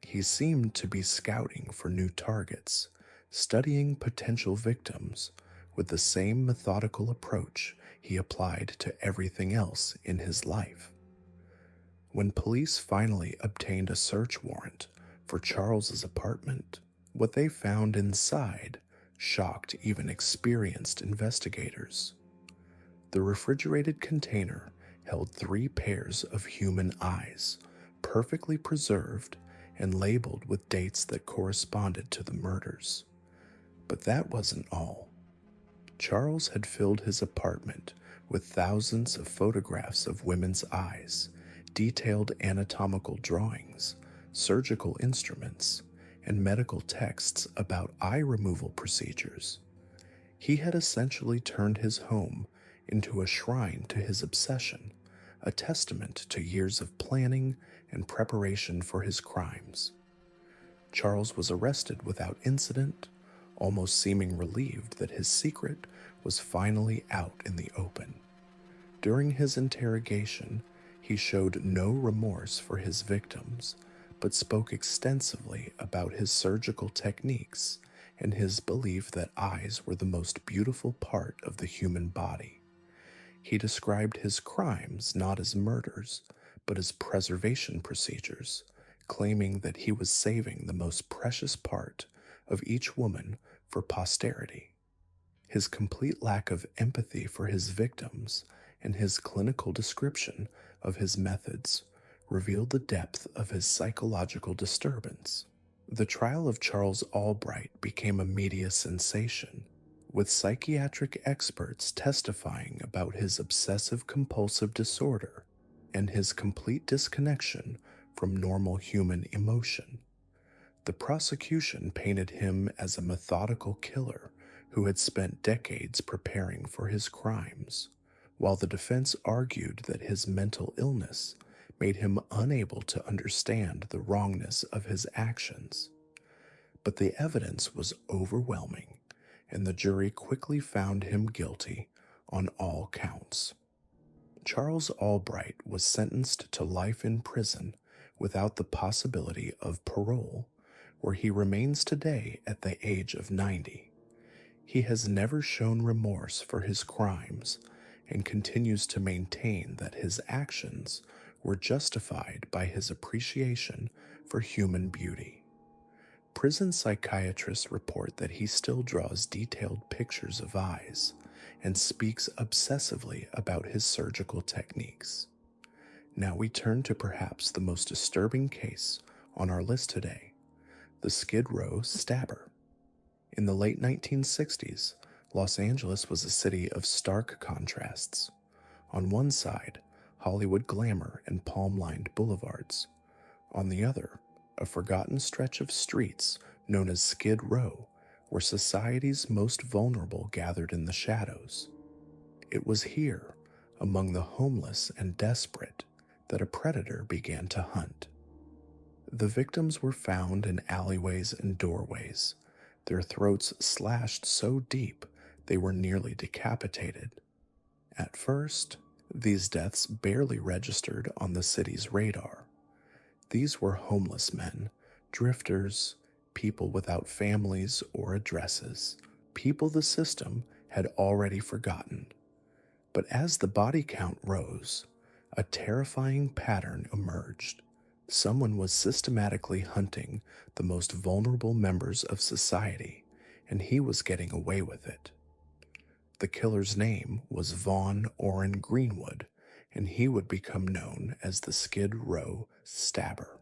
He seemed to be scouting for new targets, studying potential victims with the same methodical approach he applied to everything else in his life. When police finally obtained a search warrant for Charles's apartment, what they found inside shocked even experienced investigators. The refrigerated container held 3 pairs of human eyes, perfectly preserved and labeled with dates that corresponded to the murders. But that wasn't all. Charles had filled his apartment with thousands of photographs of women's eyes, detailed anatomical drawings, surgical instruments, and medical texts about eye removal procedures. He had essentially turned his home into a shrine to his obsession, a testament to years of planning and preparation for his crimes. Charles was arrested without incident, almost seeming relieved that his secret was finally out in the open. During his interrogation, he showed no remorse for his victims, but spoke extensively about his surgical techniques and his belief that eyes were the most beautiful part of the human body. He described his crimes not as murders, but as preservation procedures, claiming that he was saving the most precious part of each woman for posterity. His complete lack of empathy for his victims and his clinical description of his methods revealed the depth of his psychological disturbance. The trial of Charles Albright became a media sensation, with psychiatric experts testifying about his obsessive-compulsive disorder and his complete disconnection from normal human emotion. The prosecution painted him as a methodical killer who had spent decades preparing for his crimes, while the defense argued that his mental illness made him unable to understand the wrongness of his actions. But the evidence was overwhelming, and the jury quickly found him guilty on all counts. Charles Albright was sentenced to life in prison without the possibility of parole, where he remains today at the age of 90. He has never shown remorse for his crimes and continues to maintain that his actions were justified by his appreciation for human beauty. Prison psychiatrists report that he still draws detailed pictures of eyes and speaks obsessively about his surgical techniques. Now we turn to perhaps the most disturbing case on our list today, the Skid Row stabber. In the late 1960s, Los Angeles was a city of stark contrasts. On one side, Hollywood glamour and palm-lined boulevards. On the other, a forgotten stretch of streets known as Skid Row, where society's most vulnerable gathered in the shadows. It was here, among the homeless and desperate, that a predator began to hunt. The victims were found in alleyways and doorways, their throats slashed so deep they were nearly decapitated. At first, these deaths barely registered on the city's radar. These were homeless men, drifters, people without families or addresses, people the system had already forgotten. But as the body count rose, a terrifying pattern emerged. Someone was systematically hunting the most vulnerable members of society, and he was getting away with it. The killer's name was Vaughn Greenwood, and he would become known as the Skid Row Stabber.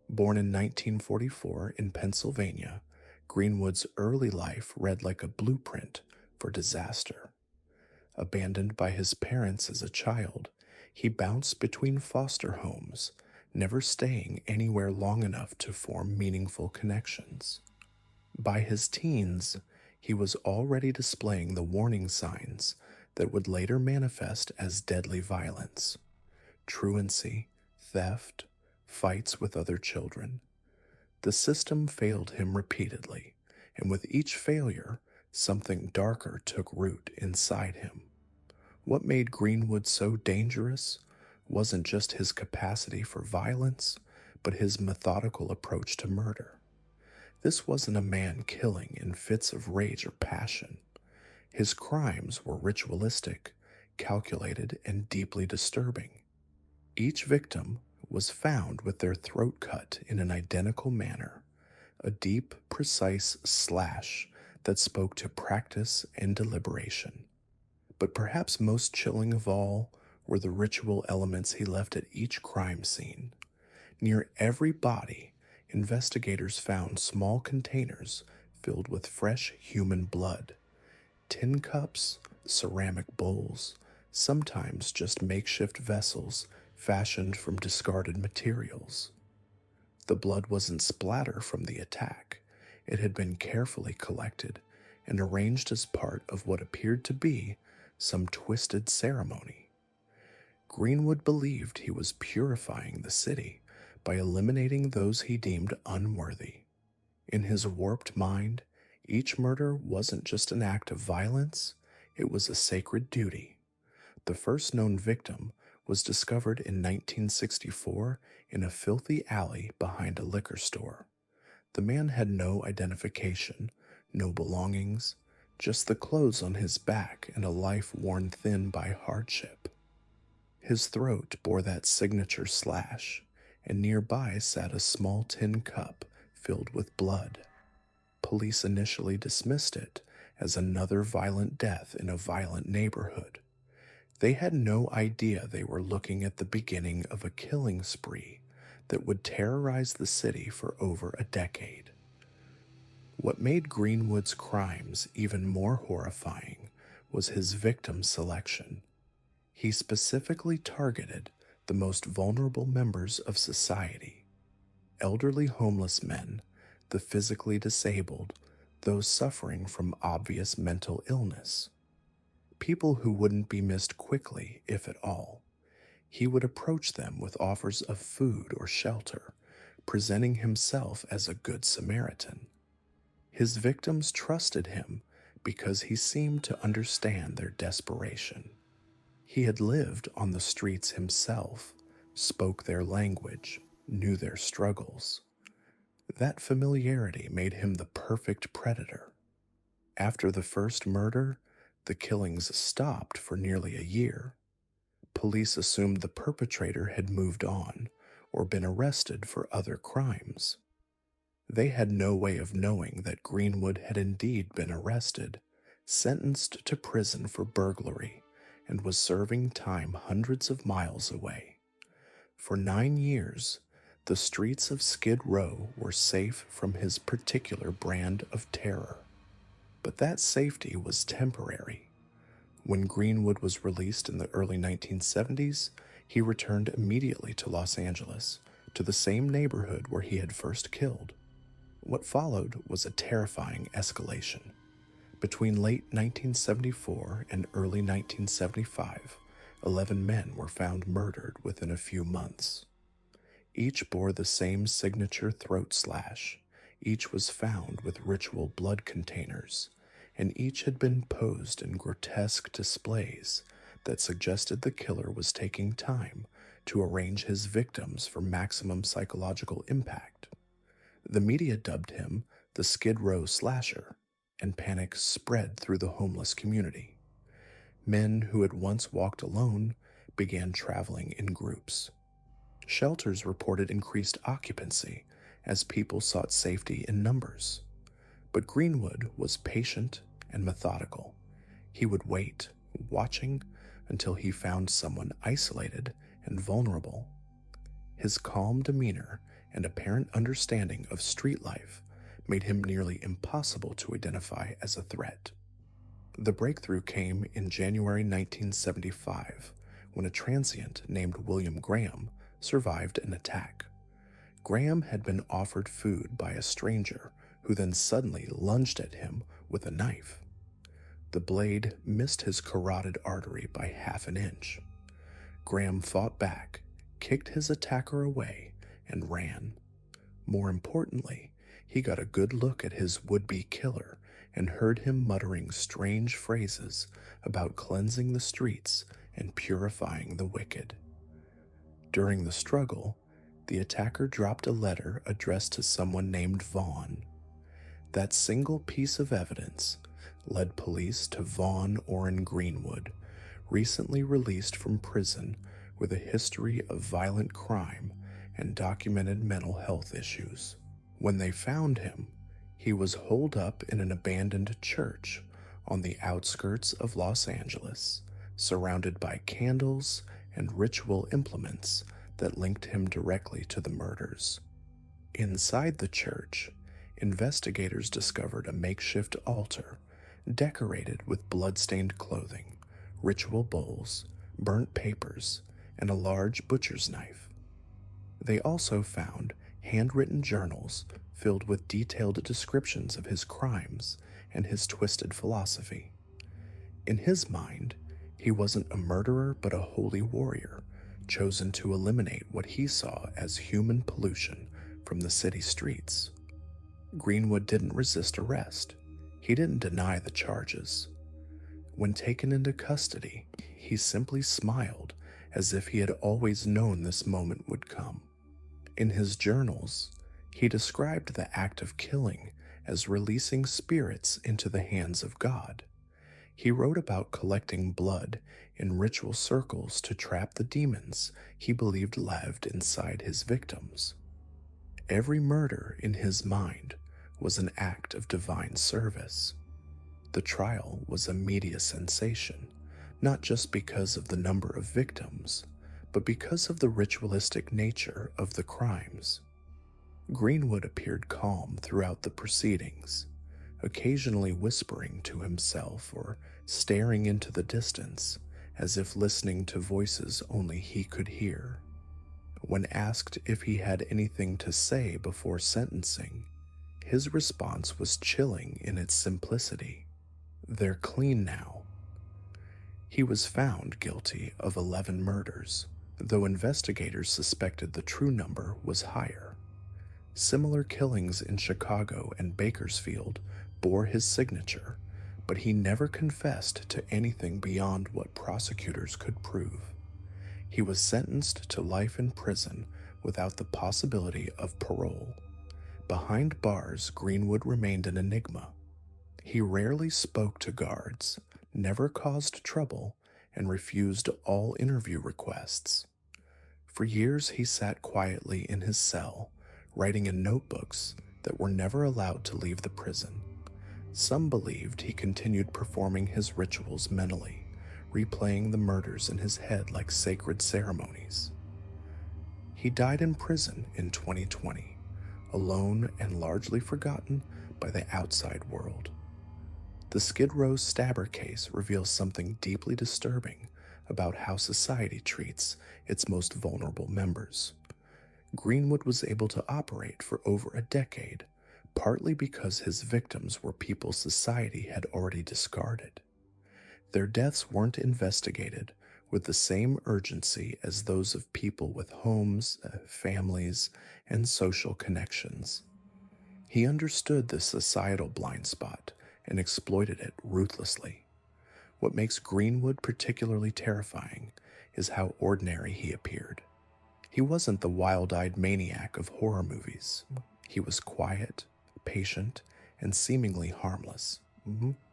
Born in 1944 in Pennsylvania, Greenwood's early life read like a blueprint for disaster. Abandoned by his parents as a child, he bounced between foster homes, never staying anywhere long enough to form meaningful connections. By his teens, he was already displaying the warning signs that would later manifest as deadly violence: truancy, theft, fights with other children. The system failed him repeatedly, and with each failure, something darker took root inside him. What made Greenwood so dangerous wasn't just his capacity for violence, but his methodical approach to murder. This wasn't a man killing in fits of rage or passion. His crimes were ritualistic, calculated, and deeply disturbing. Each victim was found with their throat cut in an identical manner, a deep, precise slash that spoke to practice and deliberation. But perhaps most chilling of all were the ritual elements he left at each crime scene. Near every body, investigators found small containers filled with fresh human blood. Tin cups, ceramic bowls, sometimes just makeshift vessels fashioned from discarded materials. The blood wasn't splatter from the attack. It had been carefully collected and arranged as part of what appeared to be some twisted ceremony. Greenwood believed he was purifying the city by eliminating those he deemed unworthy. In his warped mind, each murder wasn't just an act of violence, it was a sacred duty. The first known victim was discovered in 1964 in a filthy alley behind a liquor store. The man had no identification, no belongings, just the clothes on his back and a life worn thin by hardship. His throat bore that signature slash, and nearby sat a small tin cup filled with blood. Police initially dismissed it as another violent death in a violent neighborhood. They had no idea they were looking at the beginning of a killing spree that would terrorize the city for over a decade. What made Greenwood's crimes even more horrifying was his victim selection. He specifically targeted the most vulnerable members of society: elderly homeless men, the physically disabled, those suffering from obvious mental illness. People who wouldn't be missed quickly, if at all. He would approach them with offers of food or shelter, presenting himself as a good Samaritan. His victims trusted him because he seemed to understand their desperation. He had lived on the streets himself, spoke their language, knew their struggles. That familiarity made him the perfect predator. After the first murder, the killings stopped for nearly a year. Police assumed the perpetrator had moved on or been arrested for other crimes. They had no way of knowing that Greenwood had indeed been arrested, sentenced to prison for burglary, and was serving time hundreds of miles away. For 9 years, the streets of Skid Row were safe from his particular brand of terror. But that safety was temporary. When Greenwood was released in the early 1970s, he returned immediately to Los Angeles, to the same neighborhood where he had first killed. What followed was a terrifying escalation. Between late 1974 and early 1975, 11 men were found murdered within a few months. Each bore the same signature throat slash, each was found with ritual blood containers, and each had been posed in grotesque displays that suggested the killer was taking time to arrange his victims for maximum psychological impact. The media dubbed him the Skid Row Slasher, and panic spread through the homeless community. Men who had once walked alone began traveling in groups. Shelters reported increased occupancy as people sought safety in numbers. But Greenwood was patient and methodical. He would wait, watching, until he found someone isolated and vulnerable. His calm demeanor and apparent understanding of street life made him nearly impossible to identify as a threat. The breakthrough came in January 1975, when a transient named William Graham survived an attack. Graham had been offered food by a stranger who then suddenly lunged at him with a knife. The blade missed his carotid artery by half an inch. Graham fought back, kicked his attacker away, and ran. More importantly, he got a good look at his would-be killer and heard him muttering strange phrases about cleansing the streets and purifying the wicked. During the struggle, the attacker dropped a letter addressed to someone named Vaughn. That single piece of evidence led police to Vaughn Greenwood, recently released from prison with a history of violent crime and documented mental health issues. When they found him, he was holed up in an abandoned church on the outskirts of Los Angeles, surrounded by candles and ritual implements that linked him directly to the murders. Inside the church, investigators discovered a makeshift altar decorated with blood-stained clothing, ritual bowls, burnt papers, and a large butcher's knife. They also found handwritten journals filled with detailed descriptions of his crimes and his twisted philosophy. In his mind, he wasn't a murderer but a holy warrior, chosen to eliminate what he saw as human pollution from the city streets. Greenwood didn't resist arrest. He didn't deny the charges. When taken into custody, he simply smiled as if he had always known this moment would come. In his journals, he described the act of killing as releasing spirits into the hands of God. He wrote about collecting blood in ritual circles to trap the demons he believed lived inside his victims. Every murder in his mind was an act of divine service. The trial was a media sensation, not just because of the number of victims, but because of the ritualistic nature of the crimes. Greenwood appeared calm throughout the proceedings, occasionally whispering to himself or staring into the distance as if listening to voices only he could hear. When asked if he had anything to say before sentencing, his response was chilling in its simplicity. "They're clean now." He was found guilty of 11 murders, though investigators suspected the true number was higher. Similar killings in Chicago and Bakersfield bore his signature, but he never confessed to anything beyond what prosecutors could prove. He was sentenced to life in prison without the possibility of parole. Behind bars, Greenwood remained an enigma. He rarely spoke to guards, never caused trouble, and refused all interview requests. For years, he sat quietly in his cell, writing in notebooks that were never allowed to leave the prison. Some believed he continued performing his rituals mentally, replaying the murders in his head like sacred ceremonies. He died in prison in 2020, alone and largely forgotten by the outside world. The Skid Row stabber case reveals something deeply disturbing about how society treats its most vulnerable members. Greenwood was able to operate for over a decade, partly because his victims were people society had already discarded. Their deaths weren't investigated with the same urgency as those of people with homes, families, and social connections. He understood the societal blind spot and exploited it ruthlessly. What makes Greenwood particularly terrifying is how ordinary he appeared. He wasn't the wild-eyed maniac of horror movies. He was quiet, patient, and seemingly harmless.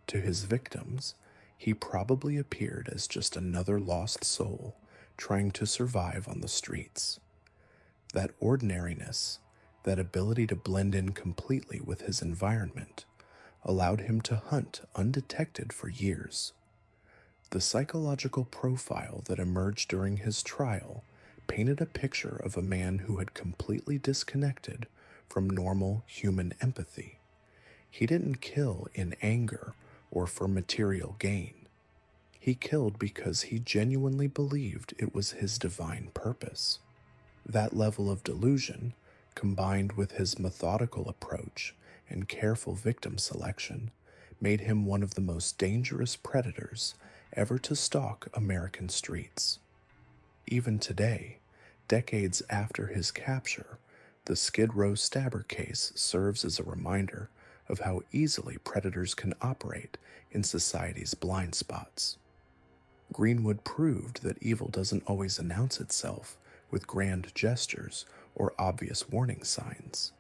To his victims, he probably appeared as just another lost soul trying to survive on the streets. That ordinariness, that ability to blend in completely with his environment, allowed him to hunt undetected for years. The psychological profile that emerged during his trial painted a picture of a man who had completely disconnected from normal human empathy. He didn't kill in anger or for material gain. He killed because he genuinely believed it was his divine purpose. That level of delusion, combined with his methodical approach and careful victim selection, made him one of the most dangerous predators ever to stalk American streets. Even today, decades after his capture, the Skid Row stabber case serves as a reminder of how easily predators can operate in society's blind spots. Greenwood proved that evil doesn't always announce itself with grand gestures or obvious warning signs.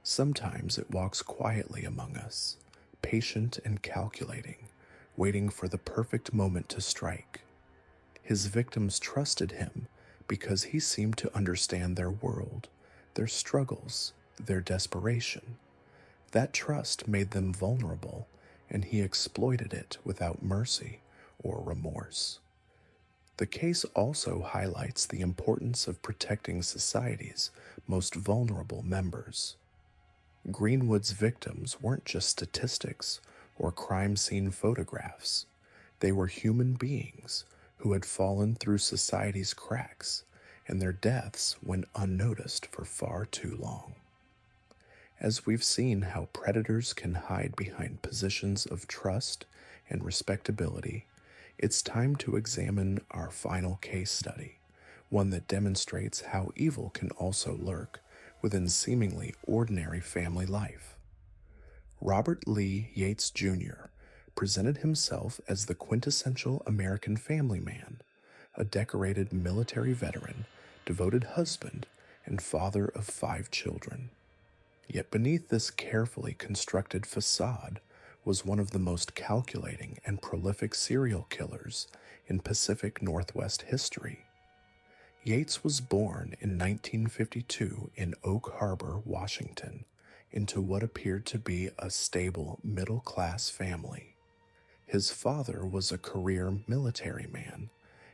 Sometimes it walks quietly among us, patient and calculating, waiting for the perfect moment to strike. His victims trusted him because he seemed to understand their world, their struggles, their desperation. That trust made them vulnerable, and he exploited it without mercy or remorse. The case also highlights the importance of protecting society's most vulnerable members. Greenwood's victims weren't just statistics or crime scene photographs. They were human beings who had fallen through society's cracks, and their deaths went unnoticed for far too long. As we've seen how predators can hide behind positions of trust and respectability, it's time to examine our final case study, one that demonstrates how evil can also lurk within seemingly ordinary family life. Robert Lee Yates Jr. presented himself as the quintessential American family man, a decorated military veteran, devoted husband, and father of 5 children. Yet beneath this carefully constructed facade was one of the most calculating and prolific serial killers in Pacific Northwest history. Yates was born in 1952 in Oak Harbor, Washington, into what appeared to be a stable middle-class family. His father was a career military man,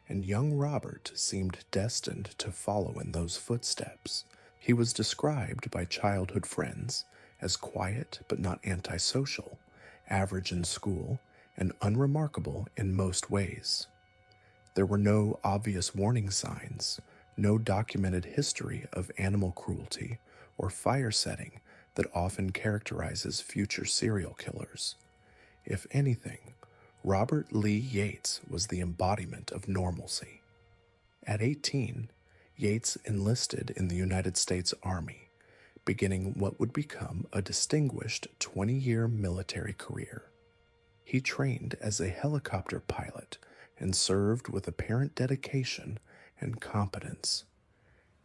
and young Robert seemed destined to follow in those footsteps. He was described by childhood friends as quiet but not antisocial, average in school, and unremarkable in most ways. There were no obvious warning signs, no documented history of animal cruelty or fire setting that often characterizes future serial killers. If anything, Robert Lee Yates was the embodiment of normalcy. At 18, Yates enlisted in the United States Army, beginning what would become a distinguished 20-year military career. He trained as a helicopter pilot and served with apparent dedication and competence.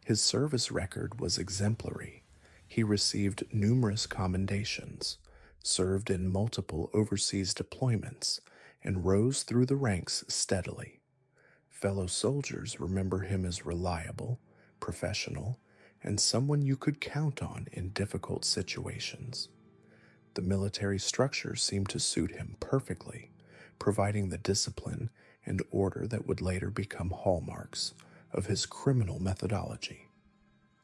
His service record was exemplary. He received numerous commendations, served in multiple overseas deployments, and rose through the ranks steadily. Fellow soldiers remember him as reliable, professional, and someone you could count on in difficult situations. The military structure seemed to suit him perfectly, providing the discipline and order that would later become hallmarks of his criminal methodology.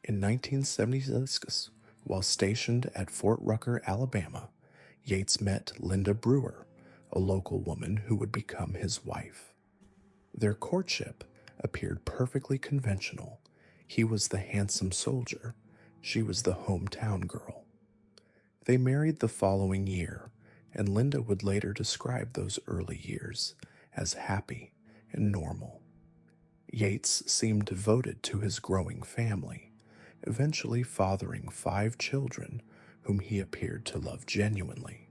In 1976, while stationed at Fort Rucker, Alabama, Yates met Linda Brewer, a local woman who would become his wife. Their courtship appeared perfectly conventional. He was the handsome soldier, she was the hometown girl. They married the following year, and Linda would later describe those early years as happy and normal. Yates seemed devoted to his growing family, eventually fathering 5 children whom he appeared to love genuinely.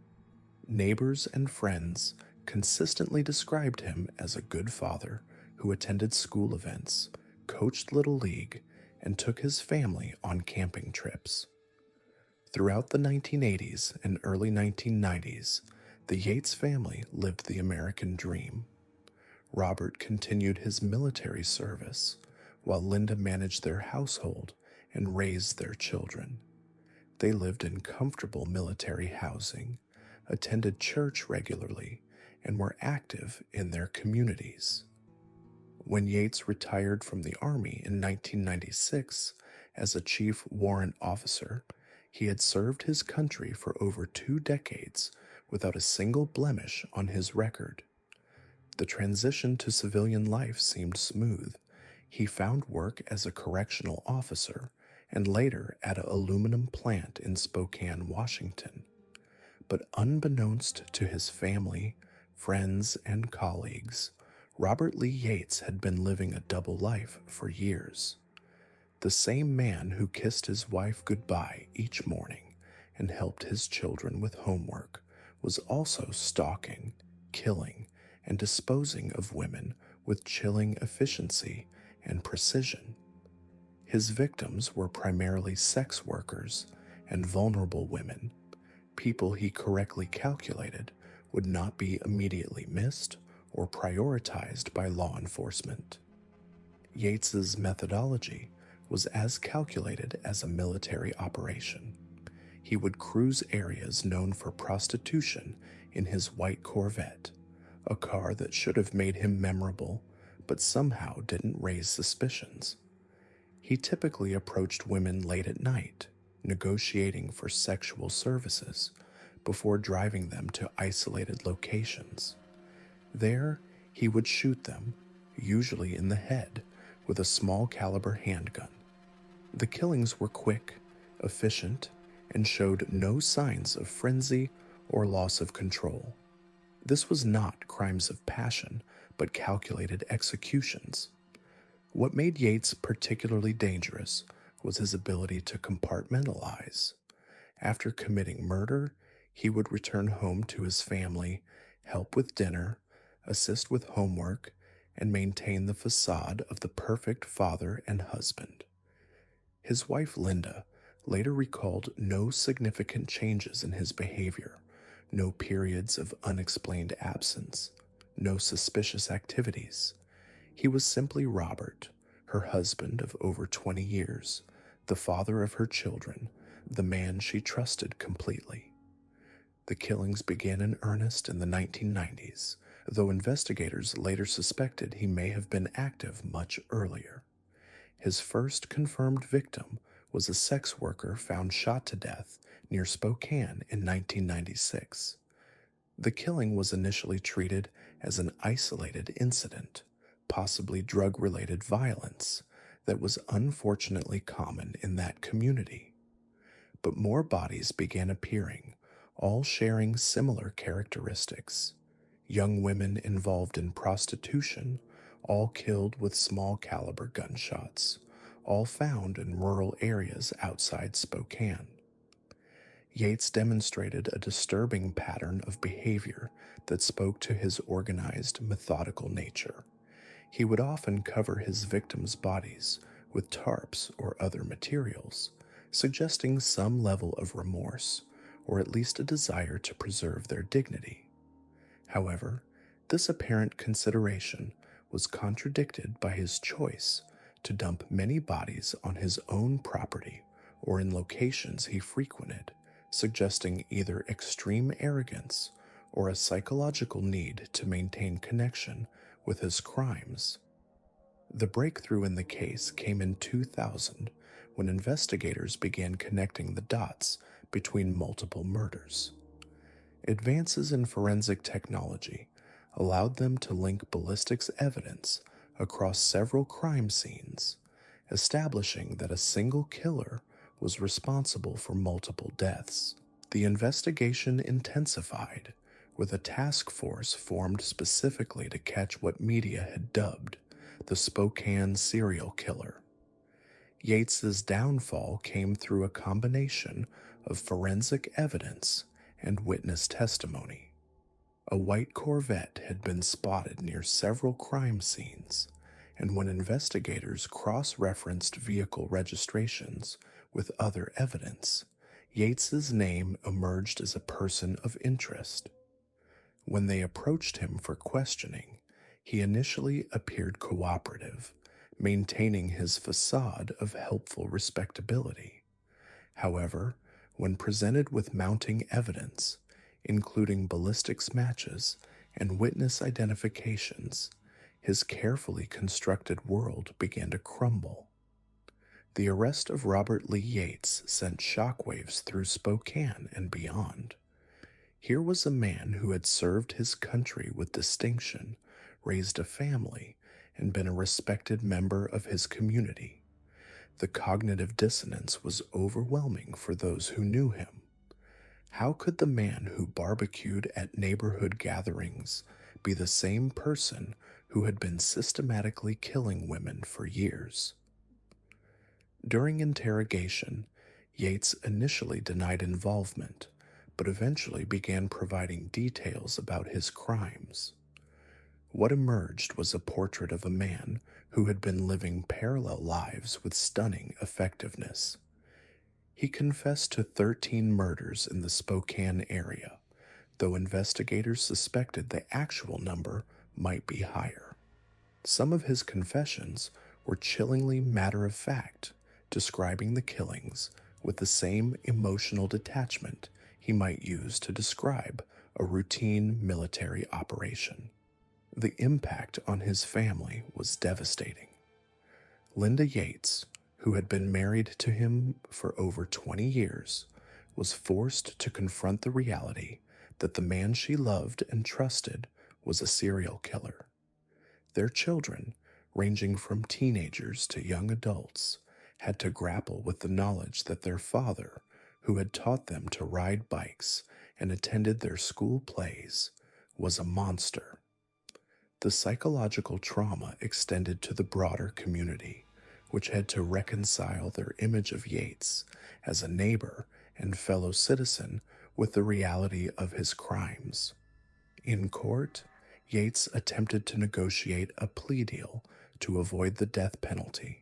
Neighbors and friends consistently described him as a good father who attended school events, coached Little League, and took his family on camping trips. Throughout the 1980s and early 1990s, the Yates family lived the American dream. Robert continued his military service, while Linda managed their household and raised their children. They lived in comfortable military housing, attended church regularly, and were active in their communities. When Yates retired from the Army in 1996 as a chief warrant officer, he had served his country for over 2 decades without a single blemish on his record. The transition to civilian life seemed smooth. He found work as a correctional officer and later at an aluminum plant in Spokane, Washington. But unbeknownst to his family, friends, and colleagues, Robert Lee Yates had been living a double life for years. The same man who kissed his wife goodbye each morning and helped his children with homework was also stalking, killing, and disposing of women with chilling efficiency and precision. His victims were primarily sex workers and vulnerable women, people he correctly calculated would not be immediately missed or prioritized by law enforcement. Yates's methodology was as calculated as a military operation. He would cruise areas known for prostitution in his white Corvette, a car that should have made him memorable but somehow didn't raise suspicions. He typically approached women late at night, negotiating for sexual services before driving them to isolated locations. There, he would shoot them, usually in the head, with a small caliber handgun. The killings were quick, efficient, and showed no signs of frenzy or loss of control. This was not crimes of passion, but calculated executions. What made Yates particularly dangerous was his ability to compartmentalize. After committing murder, he would return home to his family, help with dinner, assist with homework, and maintain the facade of the perfect father and husband. His wife Linda later recalled no significant changes in his behavior, no periods of unexplained absence, no suspicious activities. He was simply Robert, her husband of over 20 years, the father of her children, the man she trusted completely. The killings began in earnest in the 1990s, though investigators later suspected he may have been active much earlier. His first confirmed victim was a sex worker found shot to death near Spokane in 1996. The killing was initially treated as an isolated incident, possibly drug-related violence, that was unfortunately common in that community. But more bodies began appearing, all sharing similar characteristics. Young women involved in prostitution, all killed with small caliber gunshots, all found in rural areas outside Spokane. Yates demonstrated a disturbing pattern of behavior that spoke to his organized, methodical nature. He would often cover his victims' bodies with tarps or other materials, suggesting some level of remorse, or at least a desire to preserve their dignity. However, this apparent consideration was contradicted by his choice to dump many bodies on his own property or in locations he frequented, suggesting either extreme arrogance or a psychological need to maintain connection with his crimes. The breakthrough in the case came in 2000 when investigators began connecting the dots between multiple murders. Advances in forensic technology allowed them to link ballistics evidence across several crime scenes, establishing that a single killer was responsible for multiple deaths. The investigation intensified, with a task force formed specifically to catch what media had dubbed the Spokane serial killer. Yates's downfall came through a combination of forensic evidence and witness testimony. A white Corvette had been spotted near several crime scenes, and when investigators cross-referenced vehicle registrations with other evidence, Yates's name emerged as a person of interest. When they approached him for questioning, he initially appeared cooperative, maintaining his facade of helpful respectability. However, when presented with mounting evidence, including ballistics matches and witness identifications, his carefully constructed world began to crumble. The arrest of Robert Lee Yates sent shockwaves through Spokane and beyond. Here was a man who had served his country with distinction, raised a family, and been a respected member of his community. The cognitive dissonance was overwhelming for those who knew him. How could the man who barbecued at neighborhood gatherings be the same person who had been systematically killing women for years? During interrogation, Yates initially denied involvement, but eventually began providing details about his crimes. What emerged was a portrait of a man who had been living parallel lives with stunning effectiveness. He confessed to 13 murders in the Spokane area, though investigators suspected the actual number might be higher. Some of his confessions were chillingly matter-of-fact, describing the killings with the same emotional detachment he might use to describe a routine military operation. The impact on his family was devastating. Linda Yates, who had been married to him for over 20 years, was forced to confront the reality that the man she loved and trusted was a serial killer. Their children, ranging from teenagers to young adults, had to grapple with the knowledge that their father, who had taught them to ride bikes and attended their school plays, was a monster. The psychological trauma extended to the broader community, which had to reconcile their image of Yates as a neighbor and fellow citizen with the reality of his crimes. In court, Yates attempted to negotiate a plea deal to avoid the death penalty.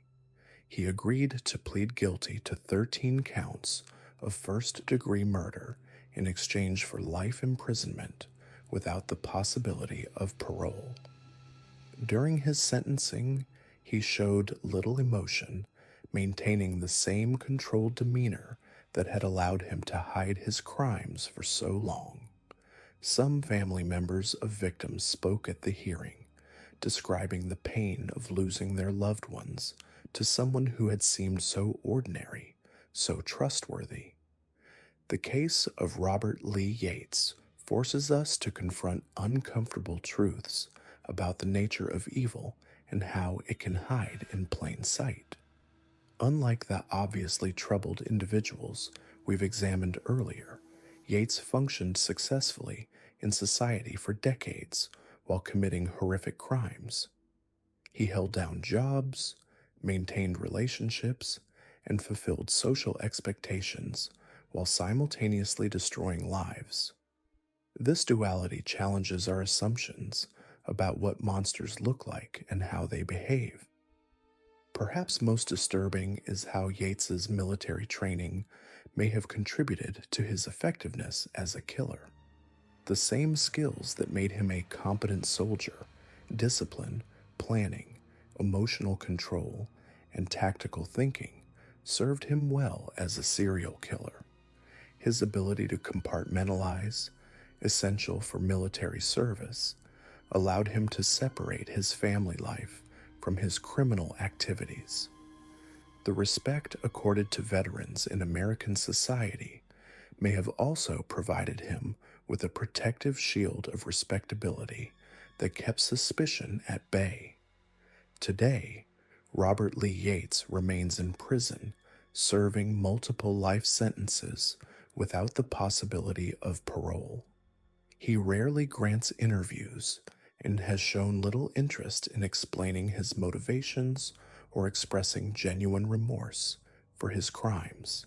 He agreed to plead guilty to 13 counts of first-degree murder in exchange for life imprisonment without the possibility of parole. During his sentencing, he showed little emotion, maintaining the same controlled demeanor that had allowed him to hide his crimes for so long. Some family members of victims spoke at the hearing, describing the pain of losing their loved ones to someone who had seemed so ordinary, so trustworthy. The case of Robert Lee Yates forces us to confront uncomfortable truths about the nature of evil and how it can hide in plain sight. Unlike the obviously troubled individuals we've examined earlier, Yates functioned successfully in society for decades while committing horrific crimes. He held down jobs, maintained relationships, and fulfilled social expectations while simultaneously destroying lives. This duality challenges our assumptions about what monsters look like and how they behave. Perhaps most disturbing is how Yates's military training may have contributed to his effectiveness as a killer. The same skills that made him a competent soldier, discipline, planning, emotional control, and tactical thinking, served him well as a serial killer. His ability to compartmentalize, essential for military service, allowed him to separate his family life from his criminal activities. The respect accorded to veterans in American society may have also provided him with a protective shield of respectability that kept suspicion at bay. Today, Robert Lee Yates remains in prison, serving multiple life sentences without the possibility of parole. He rarely grants interviews and has shown little interest in explaining his motivations or expressing genuine remorse for his crimes.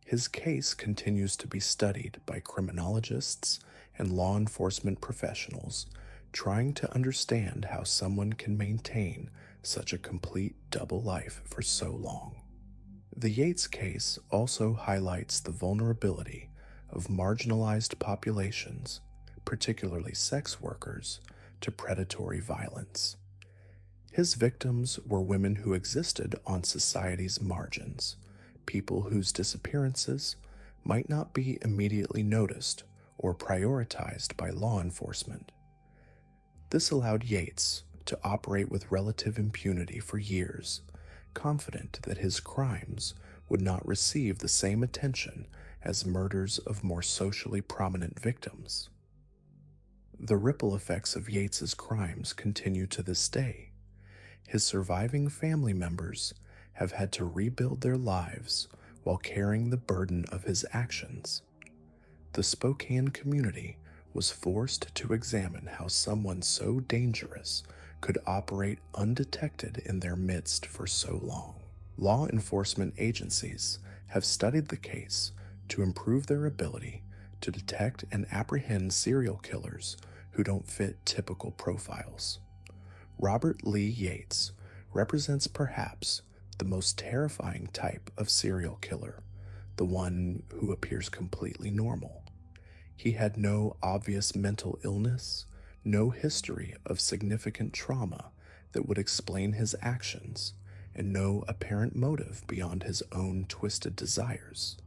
His case continues to be studied by criminologists and law enforcement professionals trying to understand how someone can maintain such a complete double life for so long. The Yates case also highlights the vulnerability of marginalized populations, particularly sex workers, to predatory violence. His victims were women who existed on society's margins, people whose disappearances might not be immediately noticed or prioritized by law enforcement. This allowed Yates to operate with relative impunity for years, confident that his crimes would not receive the same attention as murders of more socially prominent victims. The ripple effects of Yates's crimes continue to this day. His surviving family members have had to rebuild their lives while carrying the burden of his actions. The Spokane community was forced to examine how someone so dangerous could operate undetected in their midst for so long. Law enforcement agencies have studied the case to improve their ability to detect and apprehend serial killers who don't fit typical profiles. Robert Lee Yates represents perhaps the most terrifying type of serial killer, the one who appears completely normal. He had no obvious mental illness, no history of significant trauma that would explain his actions, and no apparent motive beyond his own twisted desires.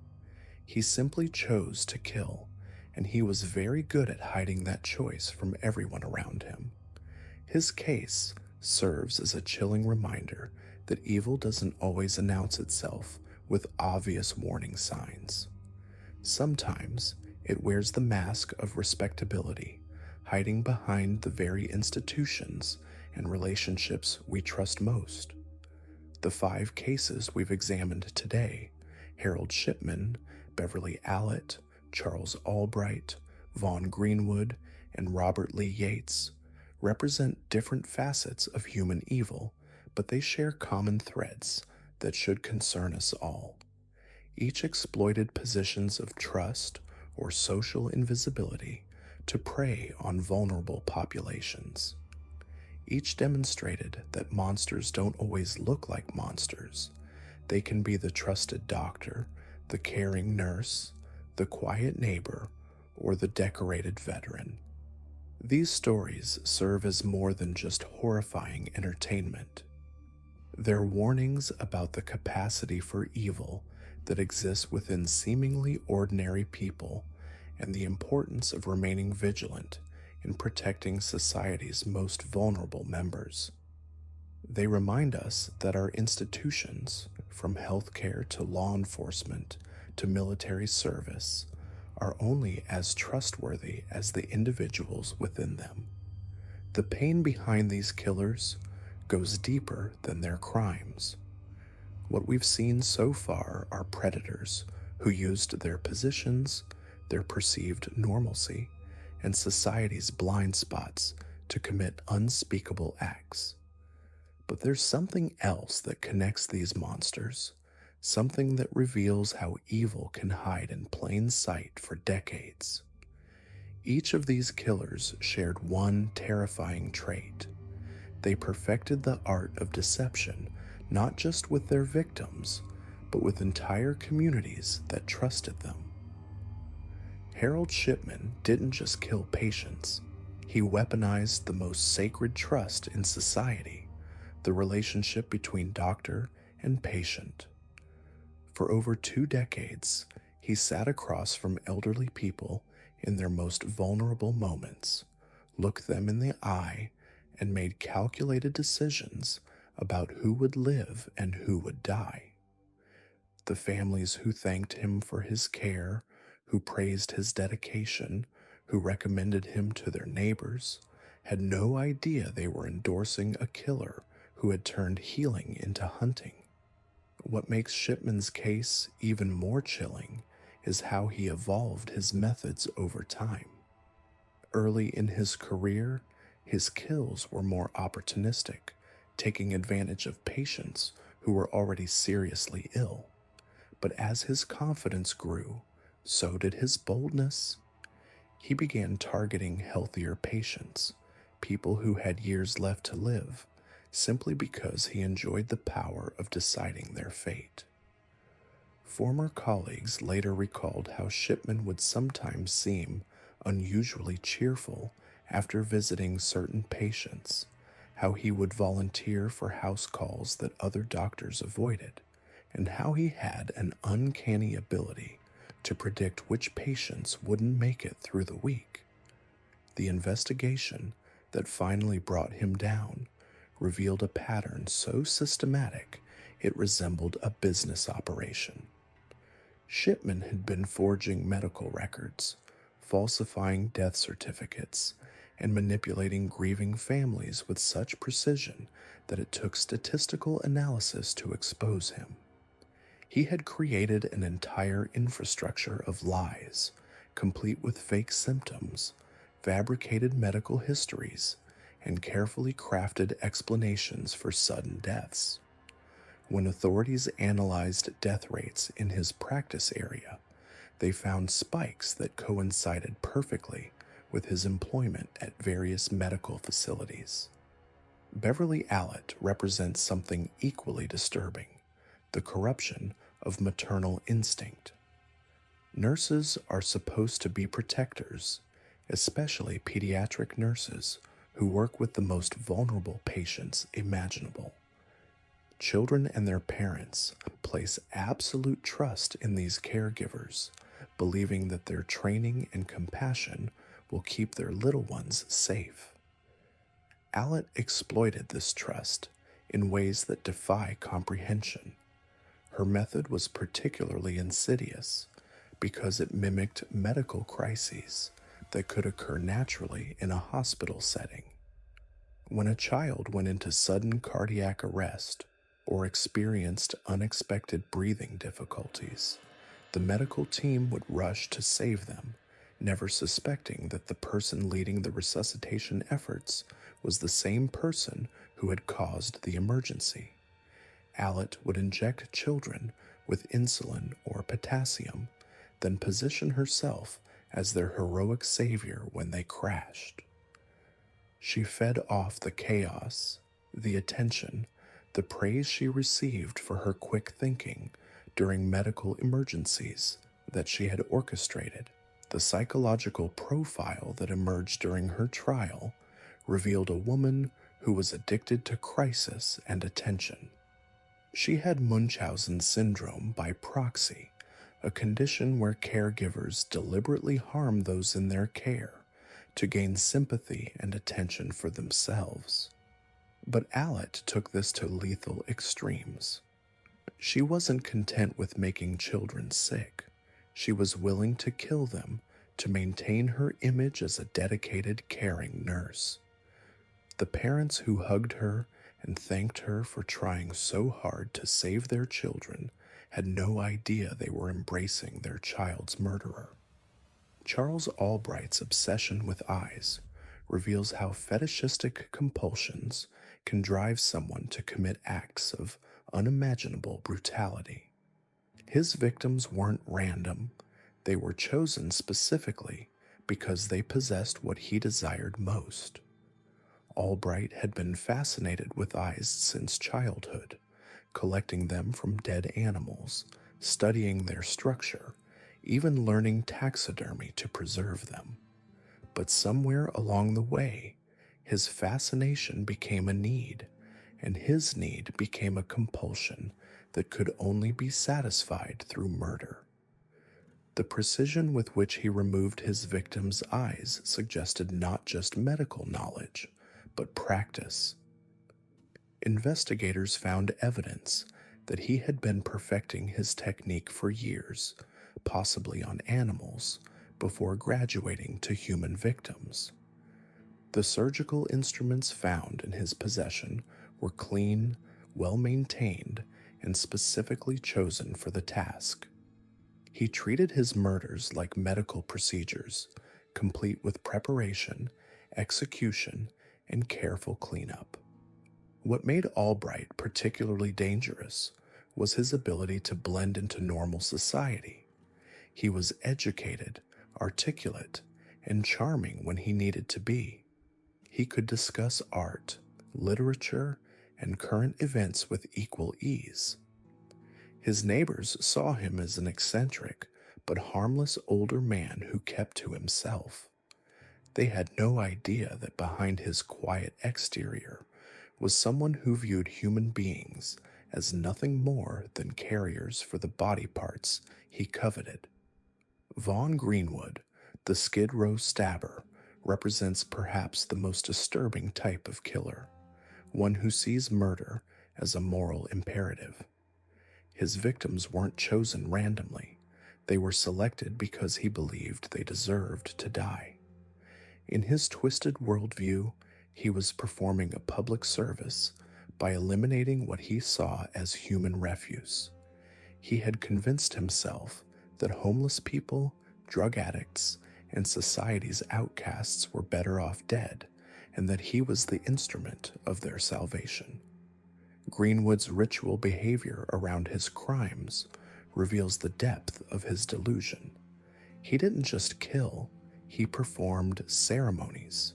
He simply chose to kill, and he was very good at hiding that choice from everyone around him. His case serves as a chilling reminder that evil doesn't always announce itself with obvious warning signs. Sometimes it wears the mask of respectability, hiding behind the very institutions and relationships we trust most. The 5 cases we've examined today — Harold Shipman, Beverly Allitt, Charles Albright, Vaughn Greenwood, and Robert Lee Yates, represent different facets of human evil, but they share common threads that should concern us all. Each exploited positions of trust or social invisibility to prey on vulnerable populations. Each demonstrated that monsters don't always look like monsters. They can be the trusted doctor, the caring nurse, the quiet neighbor, or the decorated veteran. These stories serve as more than just horrifying entertainment. They're warnings about the capacity for evil that exists within seemingly ordinary people and the importance of remaining vigilant in protecting society's most vulnerable members. They remind us that our institutions, from healthcare to law enforcement to military service, are only as trustworthy as the individuals within them. The pain behind these killers goes deeper than their crimes. What we've seen so far are predators who used their positions, their perceived normalcy, and society's blind spots to commit unspeakable acts. But there's something else that connects these monsters, something that reveals how evil can hide in plain sight for decades. Each of these killers shared one terrifying trait. They perfected the art of deception, not just with their victims, but with entire communities that trusted them. Harold Shipman didn't just kill patients, he weaponized the most sacred trust in society, the relationship between doctor and patient. For over 2 decades, he sat across from elderly people in their most vulnerable moments, looked them in the eye, and made calculated decisions about who would live and who would die. The families who thanked him for his care, who praised his dedication, who recommended him to their neighbors, had no idea they were endorsing a killer who had turned healing into hunting. What makes Shipman's case even more chilling is how he evolved his methods over time. Early in his career, his kills were more opportunistic, taking advantage of patients who were already seriously ill. But as his confidence grew, so did his boldness. He began targeting healthier patients, people who had years left to live, simply because he enjoyed the power of deciding their fate. Former colleagues later recalled how Shipman would sometimes seem unusually cheerful after visiting certain patients, how he would volunteer for house calls that other doctors avoided, and how he had an uncanny ability to predict which patients wouldn't make it through the week. The investigation that finally brought him down revealed a pattern so systematic it resembled a business operation. Shipman had been forging medical records, falsifying death certificates, and manipulating grieving families with such precision that it took statistical analysis to expose him. He had created an entire infrastructure of lies, complete with fake symptoms, fabricated medical histories, and carefully crafted explanations for sudden deaths. When authorities analyzed death rates in his practice area, they found spikes that coincided perfectly with his employment at various medical facilities. Beverly Allitt represents something equally disturbing: the corruption of maternal instinct. Nurses are supposed to be protectors, especially pediatric nurses who work with the most vulnerable patients imaginable. Children and their parents place absolute trust in these caregivers, believing that their training and compassion will keep their little ones safe. Allitt exploited this trust in ways that defy comprehension. Her method was particularly insidious because it mimicked medical crises that could occur naturally in a hospital setting. When a child went into sudden cardiac arrest or experienced unexpected breathing difficulties, The medical team would rush to save them, never suspecting that the person leading the resuscitation efforts was the same person who had caused the emergency. Allitt would inject children with insulin or potassium, then position herself as their heroic savior when they crashed. She fed off the chaos, the attention, the praise she received for her quick thinking during medical emergencies that she had orchestrated. The psychological profile that emerged during her trial revealed a woman who was addicted to crisis and attention. She had Munchausen syndrome by proxy, a condition where caregivers deliberately harm those in their care to gain sympathy and attention for themselves. But Allitt took this to lethal extremes. She wasn't content with making children sick. She was willing to kill them to maintain her image as a dedicated, caring nurse. The parents who hugged her and thanked her for trying so hard to save their children had no idea they were embracing their child's murderer. Charles Albright's obsession with eyes reveals how fetishistic compulsions can drive someone to commit acts of unimaginable brutality. His victims weren't random, they were chosen specifically because they possessed what he desired most. Albright had been fascinated with eyes since childhood, collecting them from dead animals, studying their structure, even learning taxidermy to preserve them. But somewhere along the way, his fascination became a need, and his need became a compulsion that could only be satisfied through murder. The precision with which he removed his victims' eyes suggested not just medical knowledge, but practice. Investigators found evidence that he had been perfecting his technique for years, possibly on animals, before graduating to human victims. The surgical instruments found in his possession were clean, well-maintained, and specifically chosen for the task. He treated his murders like medical procedures, complete with preparation, execution, and careful cleanup. What made Albright particularly dangerous was his ability to blend into normal society. He was educated, articulate, and charming when he needed to be. He could discuss art, literature, and current events with equal ease. His neighbors saw him as an eccentric but harmless older man who kept to himself. They had no idea that behind his quiet exterior was someone who viewed human beings as nothing more than carriers for the body parts he coveted. Vaughn Greenwood, the Skid Row stabber, represents perhaps the most disturbing type of killer, one who sees murder as a moral imperative. His victims weren't chosen randomly. They were selected because he believed they deserved to die. In his twisted worldview, he was performing a public service by eliminating what he saw as human refuse. He had convinced himself that homeless people, drug addicts, and society's outcasts were better off dead, and that he was the instrument of their salvation. Greenwood's ritual behavior around his crimes reveals the depth of his delusion. He didn't just kill, he performed ceremonies.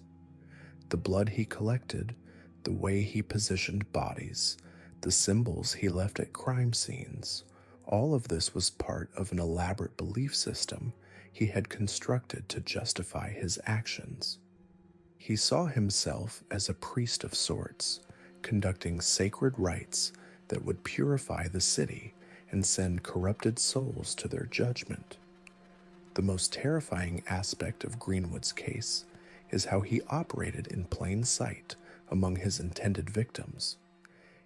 The blood he collected, the way he positioned bodies, the symbols he left at crime scenes, all of this was part of an elaborate belief system he had constructed to justify his actions. He saw himself as a priest of sorts, conducting sacred rites that would purify the city and send corrupted souls to their judgment. The most terrifying aspect of Greenwood's case is how he operated in plain sight among his intended victims.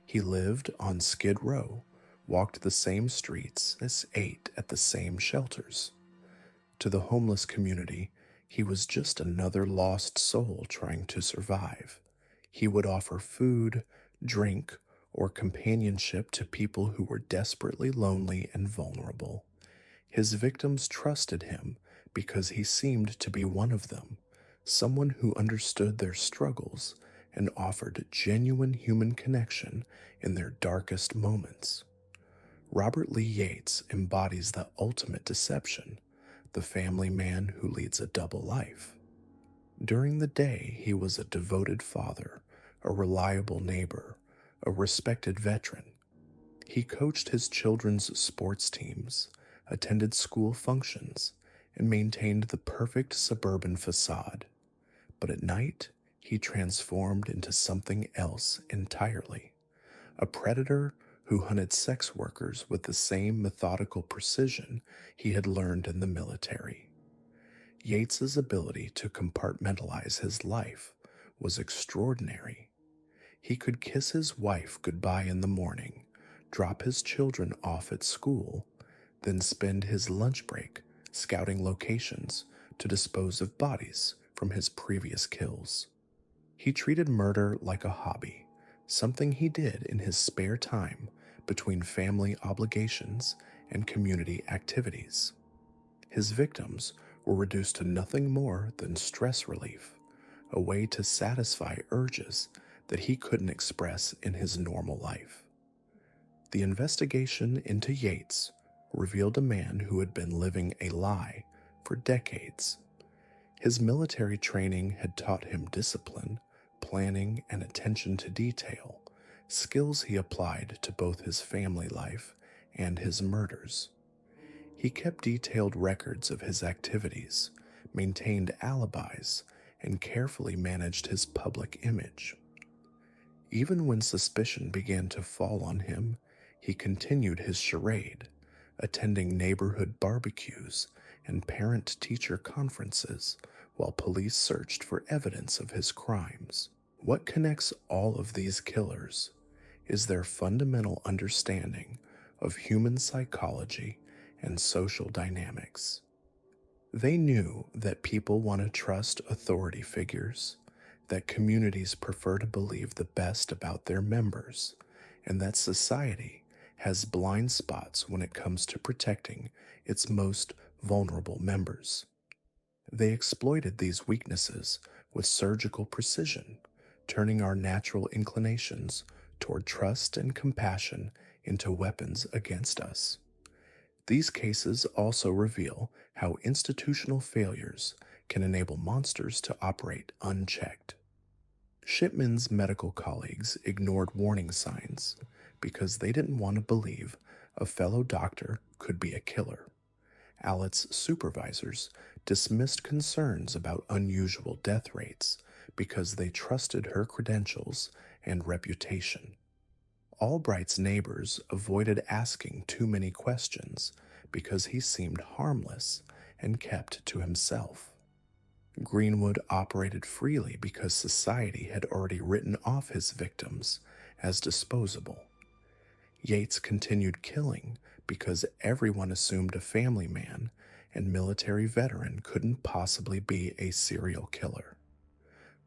He lived on Skid Row, walked the same streets, ate at the same shelters. To the homeless community, he was just another lost soul trying to survive. He would offer food, drink, or companionship to people who were desperately lonely and vulnerable. His victims trusted him because he seemed to be one of them, someone who understood their struggles and offered genuine human connection in their darkest moments. Robert Lee Yates embodies the ultimate deception, the family man who leads a double life. During the day, he was a devoted father, a reliable neighbor, a respected veteran. He coached his children's sports teams, attended school functions, and maintained the perfect suburban facade. But at night, he transformed into something else entirely. A predator who hunted sex workers with the same methodical precision he had learned in the military. Yates's ability to compartmentalize his life was extraordinary. He could kiss his wife goodbye in the morning, drop his children off at school, then spend his lunch break scouting locations to dispose of bodies from his previous kills. He treated murder like a hobby, something he did in his spare time between family obligations and community activities. His victims were reduced to nothing more than stress relief, a way to satisfy urges that he couldn't express in his normal life. The investigation into Yates revealed a man who had been living a lie for decades. His military training had taught him discipline, planning, and attention to detail, skills he applied to both his family life and his murders. He kept detailed records of his activities, maintained alibis, and carefully managed his public image. Even when suspicion began to fall on him, he continued his charade, attending neighborhood barbecues and parent-teacher conferences while police searched for evidence of his crimes. What connects all of these killers is their fundamental understanding of human psychology and social dynamics. They knew that people want to trust authority figures, that communities prefer to believe the best about their members, and that society has blind spots when it comes to protecting its most vulnerable members. They exploited these weaknesses with surgical precision, turning our natural inclinations toward trust and compassion into weapons against us. These cases also reveal how institutional failures can enable monsters to operate unchecked. Shipman's medical colleagues ignored warning signs because they didn't want to believe a fellow doctor could be a killer. Allitt's supervisors dismissed concerns about unusual death rates because they trusted her credentials and reputation. Albright's neighbors avoided asking too many questions because he seemed harmless and kept to himself. Greenwood operated freely because society had already written off his victims as disposable. Yates continued killing because everyone assumed a family man and military veteran couldn't possibly be a serial killer.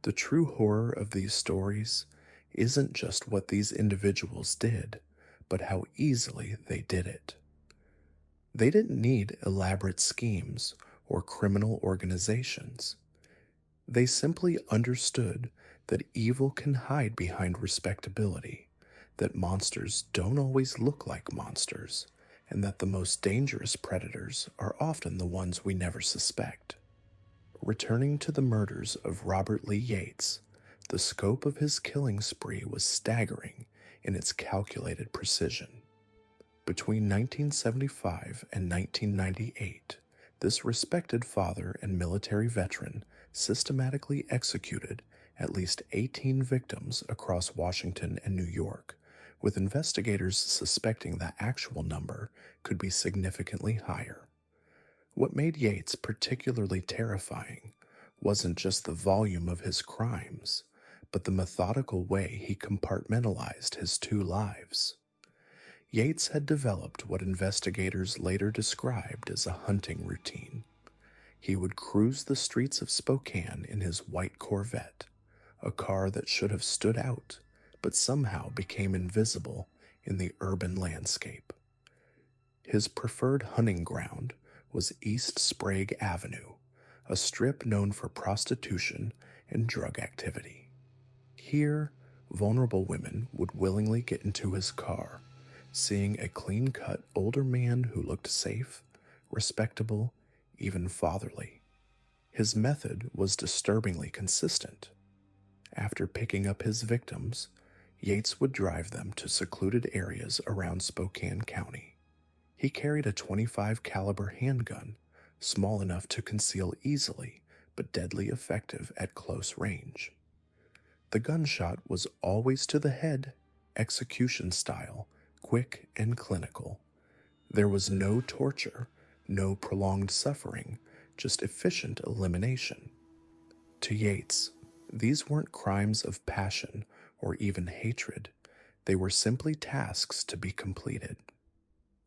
The true horror of these stories isn't just what these individuals did, but how easily they did it. They didn't need elaborate schemes or criminal organizations. They simply understood that evil can hide behind respectability, that monsters don't always look like monsters, and that the most dangerous predators are often the ones we never suspect. Returning to the murders of Robert Lee Yates, the scope of his killing spree was staggering in its calculated precision. Between 1975 and 1998, this respected father and military veteran systematically executed at least 18 victims across Washington and New York, with investigators suspecting the actual number could be significantly higher. What made Yates particularly terrifying wasn't just the volume of his crimes, but the methodical way he compartmentalized his two lives. Yates had developed what investigators later described as a hunting routine. He would cruise the streets of Spokane in his white Corvette, a car that should have stood out, but somehow became invisible in the urban landscape. His preferred hunting ground was East Sprague Avenue, a strip known for prostitution and drug activity. Here, vulnerable women would willingly get into his car, seeing a clean-cut older man who looked safe, respectable, even fatherly. His method was disturbingly consistent. After picking up his victims, Yates would drive them to secluded areas around Spokane County. He carried a .25 caliber handgun, small enough to conceal easily, but deadly effective at close range. The gunshot was always to the head, execution style, quick and clinical. There was no torture, no prolonged suffering, just efficient elimination. To Yates, these weren't crimes of passion or even hatred. They were simply tasks to be completed.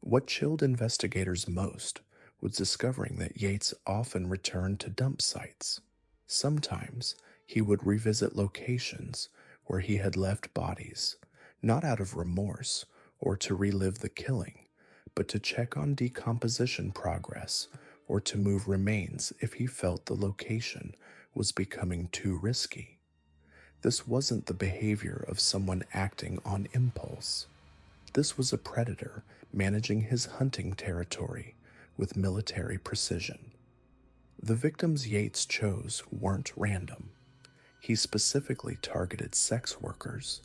What chilled investigators most was discovering that Yates often returned to dump sites. Sometimes he would revisit locations where he had left bodies, not out of remorse or to relive the killing, but to check on decomposition progress or to move remains if he felt the location was becoming too risky. This wasn't the behavior of someone acting on impulse. This was a predator managing his hunting territory with military precision. The victims Yates chose weren't random. He specifically targeted sex workers,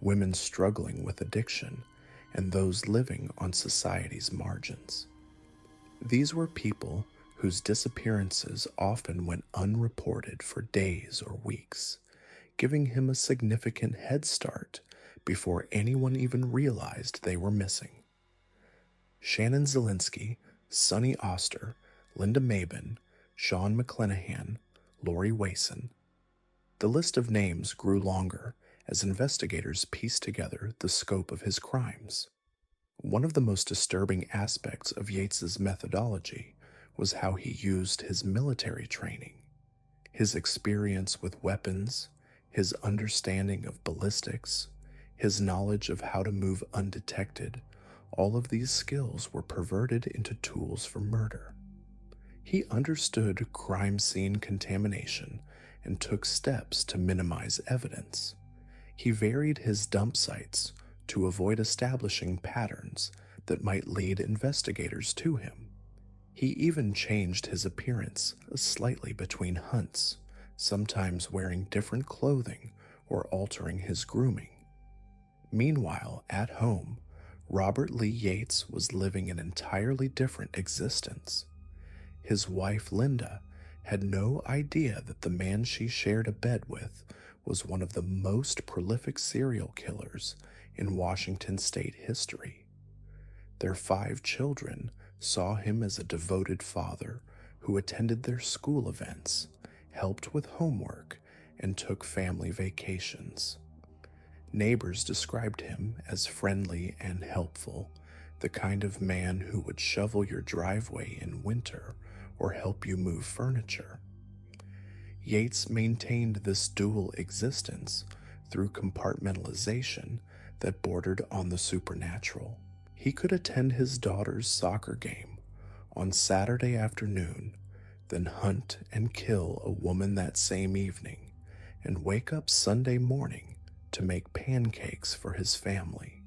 women struggling with addiction, and those living on society's margins. These were people whose disappearances often went unreported for days or weeks, giving him a significant head start before anyone even realized they were missing. Shannon Zielinski, Sonny Oster, Linda Mabin, Sean McClenahan, Lori Wason. The list of names grew longer as investigators pieced together the scope of his crimes. One of the most disturbing aspects of Yates's methodology was how he used his military training. His experience with weapons, his understanding of ballistics, his knowledge of how to move undetected, all of these skills were perverted into tools for murder. He understood crime scene contamination and took steps to minimize evidence. He varied his dump sites to avoid establishing patterns that might lead investigators to him. He even changed his appearance slightly between hunts, sometimes wearing different clothing or altering his grooming. Meanwhile, at home, Robert Lee Yates was living an entirely different existence. His wife, Linda, had no idea that the man she shared a bed with was one of the most prolific serial killers in Washington state history. Their 5 children saw him as a devoted father who attended their school events, helped with homework, and took family vacations. Neighbors described him as friendly and helpful, the kind of man who would shovel your driveway in winter or help you move furniture. Yates maintained this dual existence through compartmentalization that bordered on the supernatural. He could attend his daughter's soccer game on Saturday afternoon, then hunt and kill a woman that same evening, and wake up Sunday morning to make pancakes for his family.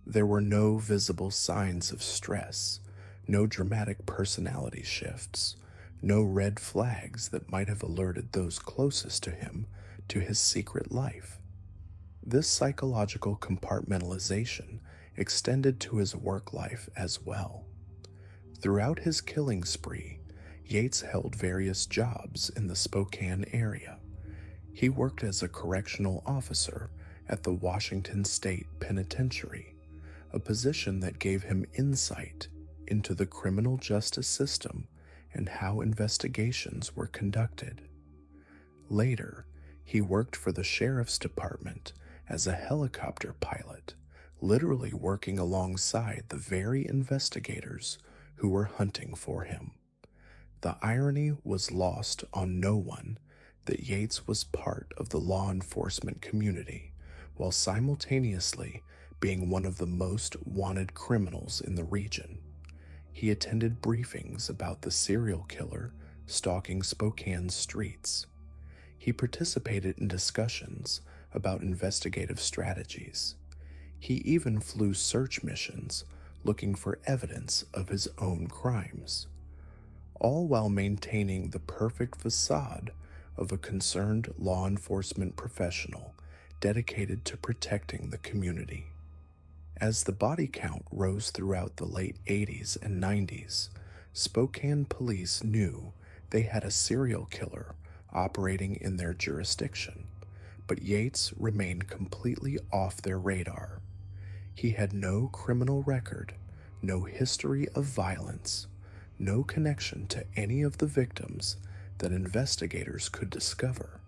There were no visible signs of stress, no dramatic personality shifts, no red flags that might have alerted those closest to him to his secret life. This psychological compartmentalization extended to his work life as well. Throughout his killing spree, Yates held various jobs in the Spokane area. He worked as a correctional officer at the Washington State Penitentiary, a position that gave him insight into the criminal justice system and how investigations were conducted. Later, he worked for the sheriff's department as a helicopter pilot, literally working alongside the very investigators who were hunting for him. The irony was lost on no one that Yates was part of the law enforcement community while simultaneously being one of the most wanted criminals in the region. He attended briefings about the serial killer stalking Spokane's streets. He participated in discussions about investigative strategies. He even flew search missions looking for evidence of his own crimes, all while maintaining the perfect facade of a concerned law enforcement professional dedicated to protecting the community. As the body count rose throughout the late 80s and 90s, Spokane police knew they had a serial killer operating in their jurisdiction, but Yates remained completely off their radar. He had no criminal record, no history of violence, no connection to any of the victims that investigators could discover.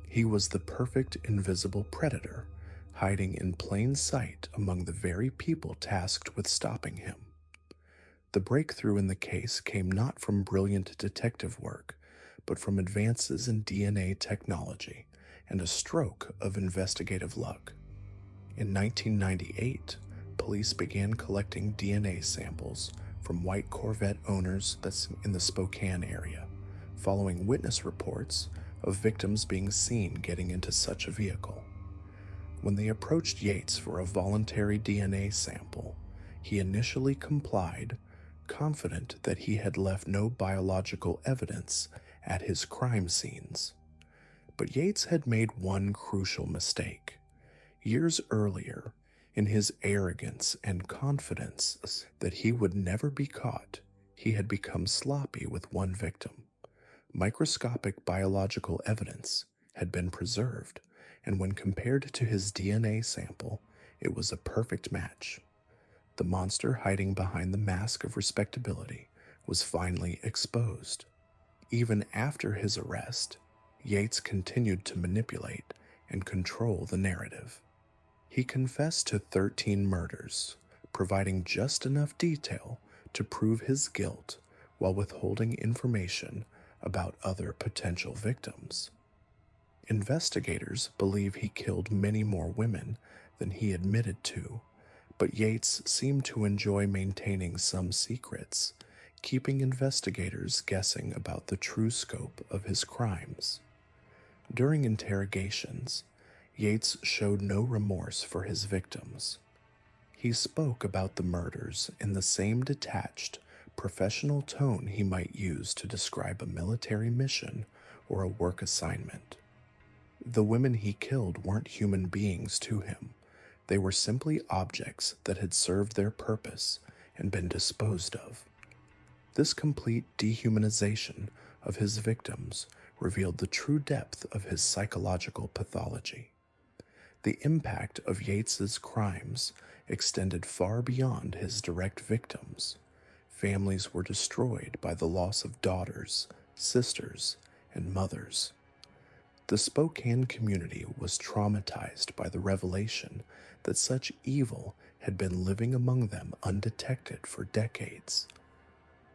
He was the perfect invisible predator, hiding in plain sight among the very people tasked with stopping him. The breakthrough in the case came not from brilliant detective work, but from advances in DNA technology and a stroke of investigative luck. In 1998, police began collecting DNA samples from white Corvette owners that's in the Spokane area, following witness reports of victims being seen getting into such a vehicle. When they approached Yates for a voluntary DNA sample, he initially complied, confident that he had left no biological evidence at his crime scenes. But Yates had made one crucial mistake. Years earlier, in his arrogance and confidence that he would never be caught, he had become sloppy with one victim. Microscopic biological evidence had been preserved, and when compared to his DNA sample, it was a perfect match. The monster hiding behind the mask of respectability was finally exposed. Even after his arrest, Yates continued to manipulate and control the narrative. He confessed to 13 murders, providing just enough detail to prove his guilt while withholding information about other potential victims. Investigators believe he killed many more women than he admitted to, but Yates seemed to enjoy maintaining some secrets, keeping investigators guessing about the true scope of his crimes. During interrogations, Yates showed no remorse for his victims. He spoke about the murders in the same detached, professional tone he might use to describe a military mission or a work assignment. The women he killed weren't human beings to him. They were simply objects that had served their purpose and been disposed of. This complete dehumanization of his victims revealed the true depth of his psychological pathology. The impact of Yates's crimes extended far beyond his direct victims. Families were destroyed by the loss of daughters, sisters, and mothers. The Spokane community was traumatized by the revelation that such evil had been living among them undetected for decades.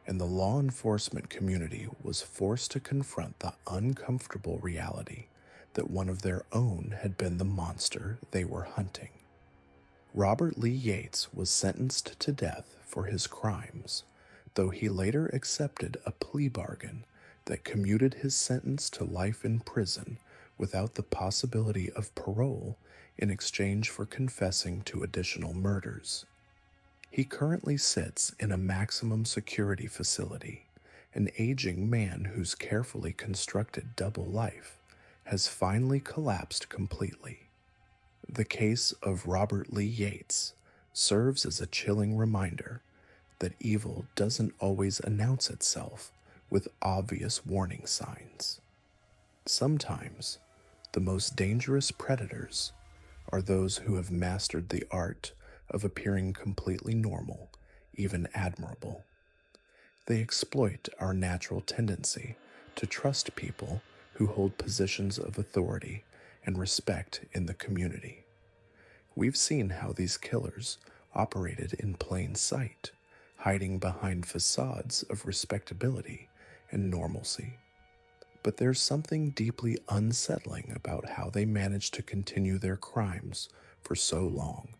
And the law enforcement community was forced to confront the uncomfortable reality that one of their own had been the monster they were hunting. Robert Lee Yates was sentenced to death for his crimes, though he later accepted a plea bargain that commuted his sentence to life in prison without the possibility of parole in exchange for confessing to additional murders. He currently sits in a maximum security facility, an aging man whose carefully constructed double life has finally collapsed completely. The case of Robert Lee Yates serves as a chilling reminder that evil doesn't always announce itself with obvious warning signs. Sometimes, the most dangerous predators are those who have mastered the art of appearing completely normal, even admirable. They exploit our natural tendency to trust people who hold positions of authority and respect in the community. We've seen how these killers operated in plain sight, hiding behind facades of respectability and normalcy. But there's something deeply unsettling about how they managed to continue their crimes for so long.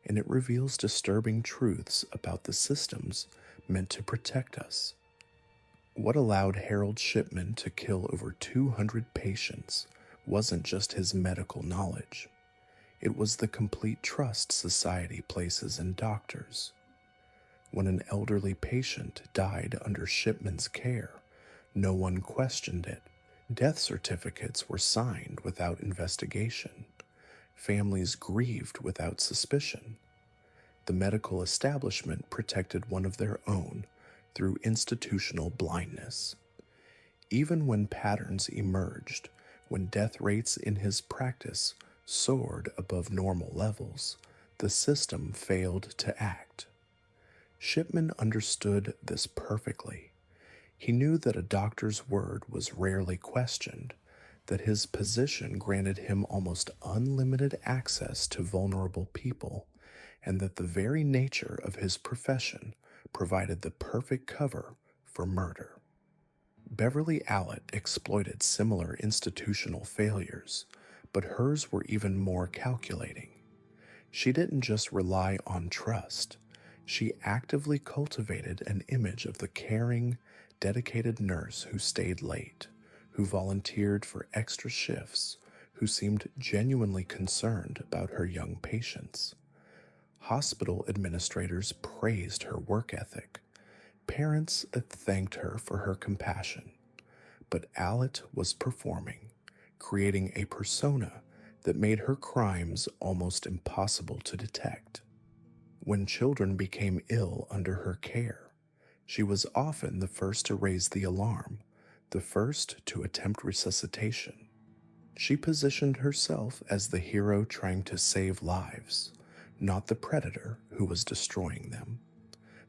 and it reveals disturbing truths about the systems meant to protect us. What allowed Harold Shipman to kill over 200 patients wasn't just his medical knowledge. It was the complete trust society places in doctors. When an elderly patient died under Shipman's care, no one questioned it. Death certificates were signed without investigation. Families grieved without suspicion. The medical establishment protected one of their own through institutional blindness. Even when patterns emerged, when death rates in his practice soared above normal levels, the system failed to act. Shipman understood this perfectly. He knew that a doctor's word was rarely questioned, that his position granted him almost unlimited access to vulnerable people, and that the very nature of his profession provided the perfect cover for murder. Beverly Allitt exploited similar institutional failures, but hers were even more calculating. She didn't just rely on trust. She actively cultivated an image of the caring, dedicated nurse who stayed late, who volunteered for extra shifts, who seemed genuinely concerned about her young patients. Hospital administrators praised her work ethic. Parents thanked her for her compassion. But Allitt was performing, creating a persona that made her crimes almost impossible to detect. When children became ill under her care, she was often the first to raise the alarm, the first to attempt resuscitation. She positioned herself as the hero trying to save lives, not the predator who was destroying them.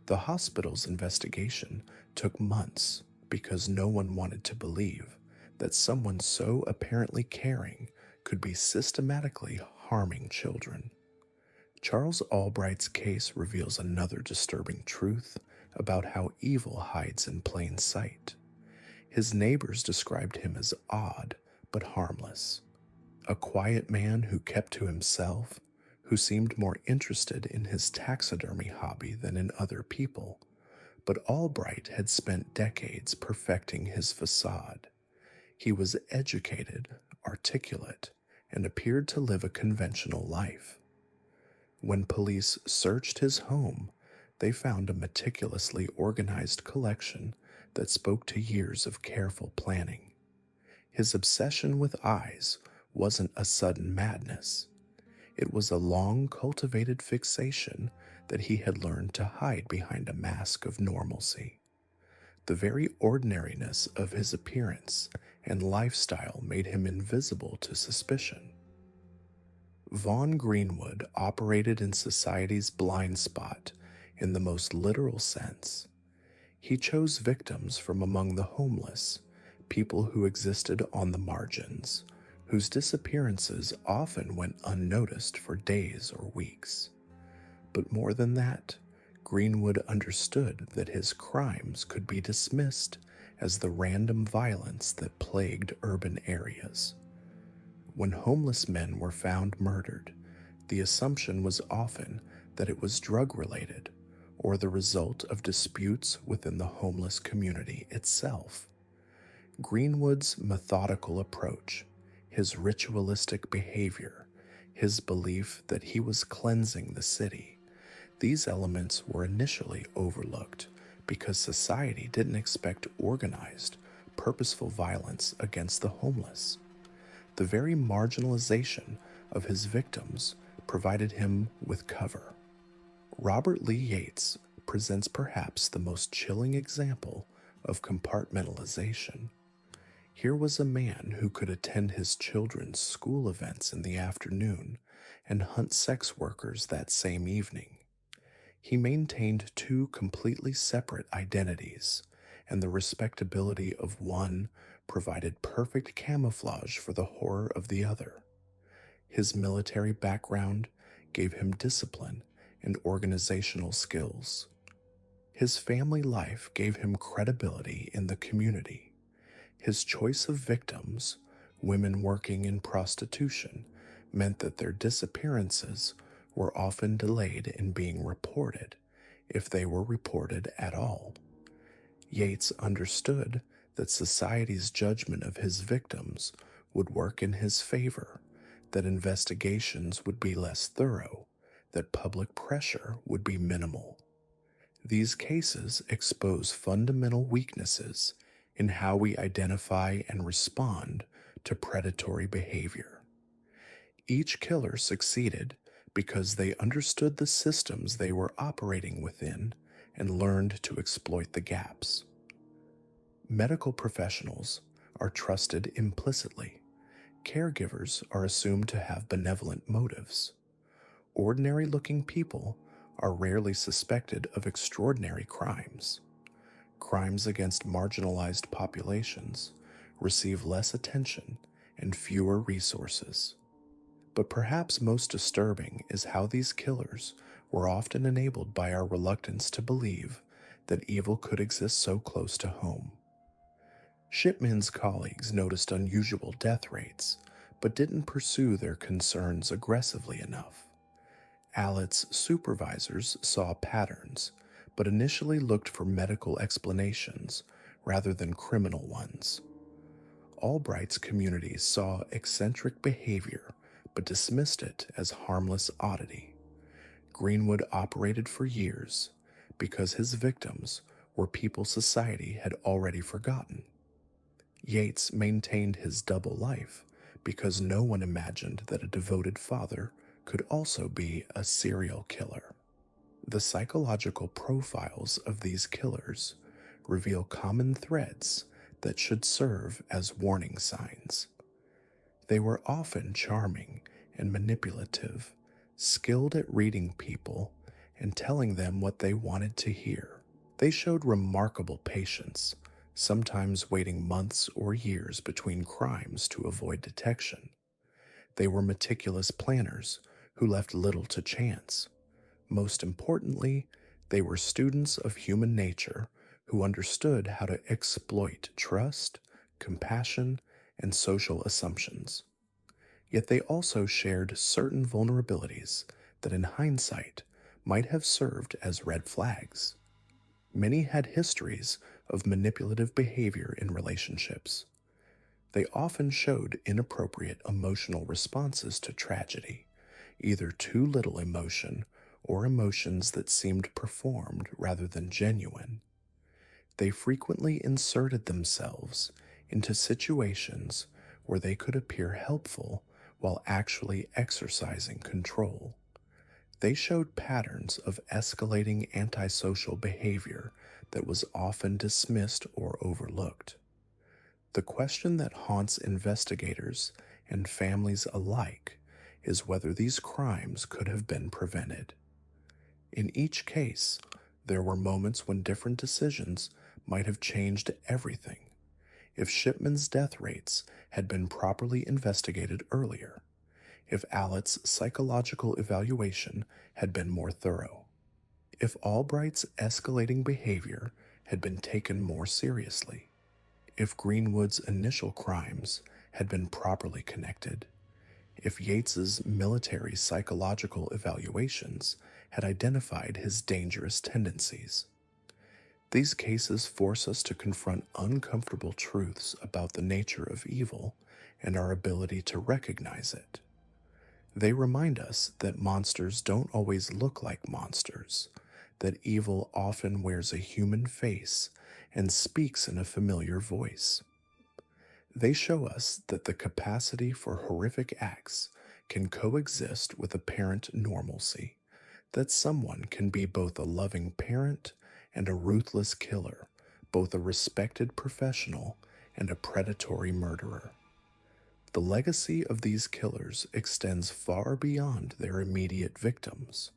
The hospital's investigation took months because no one wanted to believe that someone so apparently caring could be systematically harming children. Charles Albright's case reveals another disturbing truth about how evil hides in plain sight. His neighbors described him as odd but harmless, a quiet man who kept to himself, who seemed more interested in his taxidermy hobby than in other people. But Albright had spent decades perfecting his facade. He was educated, articulate, and appeared to live a conventional life. When police searched his home, they found a meticulously organized collection that spoke to years of careful planning. His obsession with eyes wasn't a sudden madness. It was a long cultivated fixation that he had learned to hide behind a mask of normalcy. The very ordinariness of his appearance and lifestyle made him invisible to suspicion. Vaughn Greenwood operated in society's blind spot in the most literal sense. He chose victims from among the homeless, people who existed on the margins, whose disappearances often went unnoticed for days or weeks. But more than that, Greenwood understood that his crimes could be dismissed as the random violence that plagued urban areas. When homeless men were found murdered, the assumption was often that it was drug-related or the result of disputes within the homeless community itself. Greenwood's methodical approach, his ritualistic behavior, his belief that he was cleansing the city, these elements were initially overlooked because society didn't expect organized, purposeful violence against the homeless. The very marginalization of his victims provided him with cover. Robert Lee Yates presents perhaps the most chilling example of compartmentalization. Here was a man who could attend his children's school events in the afternoon and hunt sex workers that same evening. He maintained two completely separate identities, and the respectability of one provided perfect camouflage for the horror of the other. His military background gave him discipline and organizational skills. His family life gave him credibility in the community. His choice of victims, women working in prostitution, meant that their disappearances were often delayed in being reported, if they were reported at all. Yates understood that society's judgment of his victims would work in his favor, that investigations would be less thorough, that public pressure would be minimal. These cases expose fundamental weaknesses in how we identify and respond to predatory behavior. Each killer succeeded because they understood the systems they were operating within and learned to exploit the gaps. Medical professionals are trusted implicitly. Caregivers are assumed to have benevolent motives. Ordinary-looking people are rarely suspected of extraordinary crimes. Crimes against marginalized populations receive less attention and fewer resources. But perhaps most disturbing is how these killers were often enabled by our reluctance to believe that evil could exist so close to home. Shipman's colleagues noticed unusual death rates, but didn't pursue their concerns aggressively enough. Allitt's supervisors saw patterns, but initially looked for medical explanations rather than criminal ones. Albright's community saw eccentric behavior, but dismissed it as harmless oddity. Greenwood operated for years because his victims were people society had already forgotten. Yates maintained his double life because no one imagined that a devoted father could also be a serial killer. The psychological profiles of these killers reveal common threads that should serve as warning signs. They were often charming and manipulative, skilled at reading people and telling them what they wanted to hear. They showed remarkable patience, sometimes waiting months or years between crimes to avoid detection. They were meticulous planners who left little to chance. Most importantly, they were students of human nature who understood how to exploit trust, compassion, and social assumptions. Yet they also shared certain vulnerabilities that in hindsight might have served as red flags. Many had histories of manipulative behavior in relationships. They often showed inappropriate emotional responses to tragedy, either too little emotion or emotions that seemed performed rather than genuine. They frequently inserted themselves into situations where they could appear helpful while actually exercising control. They showed patterns of escalating antisocial behavior that was often dismissed or overlooked. The question that haunts investigators and families alike is whether these crimes could have been prevented. In each case, there were moments when different decisions might have changed everything. If Shipman's death rates had been properly investigated earlier, if Allitt's psychological evaluation had been more thorough, if Albright's escalating behavior had been taken more seriously, if Greenwood's initial crimes had been properly connected, if Yates's military psychological evaluations had identified his dangerous tendencies. These cases force us to confront uncomfortable truths about the nature of evil and our ability to recognize it. They remind us that monsters don't always look like monsters, that evil often wears a human face and speaks in a familiar voice. They show us that the capacity for horrific acts can coexist with apparent normalcy, that someone can be both a loving parent and a ruthless killer, both a respected professional and a predatory murderer. The legacy of these killers extends far beyond their immediate victims.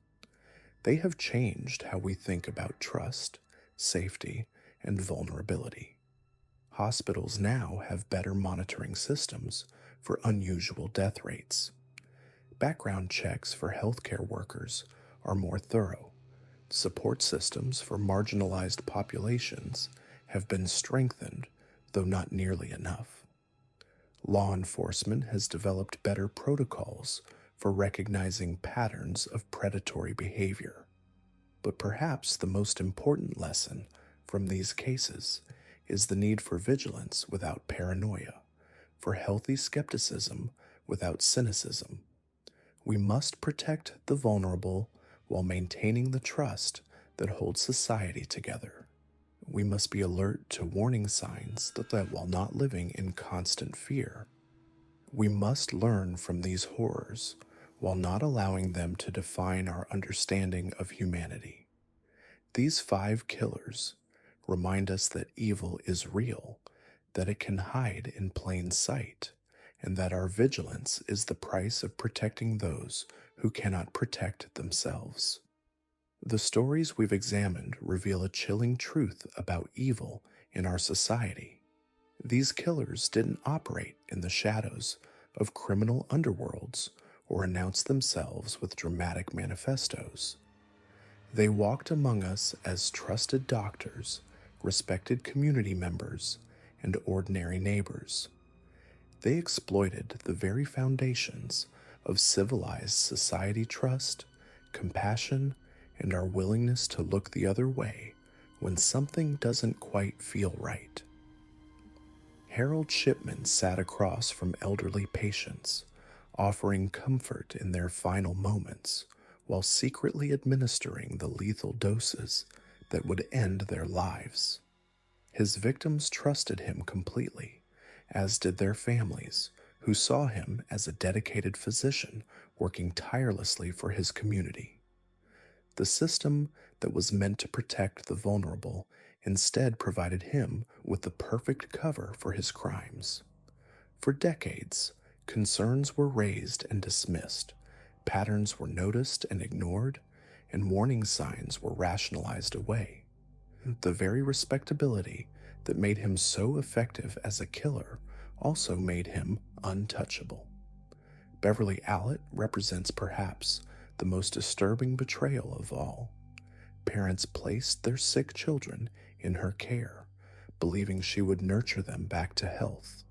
They have changed how we think about trust, safety, and vulnerability. Hospitals now have better monitoring systems for unusual death rates. Background checks for healthcare workers are more thorough. Support systems for marginalized populations have been strengthened, though not nearly enough. Law enforcement has developed better protocols for recognizing patterns of predatory behavior. But perhaps the most important lesson from these cases is the need for vigilance without paranoia, for healthy skepticism without cynicism. We must protect the vulnerable while maintaining the trust that holds society together. We must be alert to warning signs that while not living in constant fear, we must learn from these horrors while not allowing them to define our understanding of humanity. These 5 killers remind us that evil is real, that it can hide in plain sight, and that our vigilance is the price of protecting those who cannot protect themselves. The stories we've examined reveal a chilling truth about evil in our society. These killers didn't operate in the shadows of criminal underworlds or announce themselves with dramatic manifestos. They walked among us as trusted doctors, respected community members, and ordinary neighbors. They exploited the very foundations of civilized society: trust, compassion, and our willingness to look the other way when something doesn't quite feel right. Harold Shipman sat across from elderly patients, offering comfort in their final moments while secretly administering the lethal doses that would end their lives. His victims trusted him completely, as did their families, who saw him as a dedicated physician working tirelessly for his community. The system that was meant to protect the vulnerable instead provided him with the perfect cover for his crimes. For decades, concerns were raised and dismissed, patterns were noticed and ignored, and warning signs were rationalized away. The very respectability that made him so effective as a killer also made him untouchable. Beverly Allitt represents perhaps the most disturbing betrayal of all. Parents placed their sick children in her care, believing she would nurture them back to health.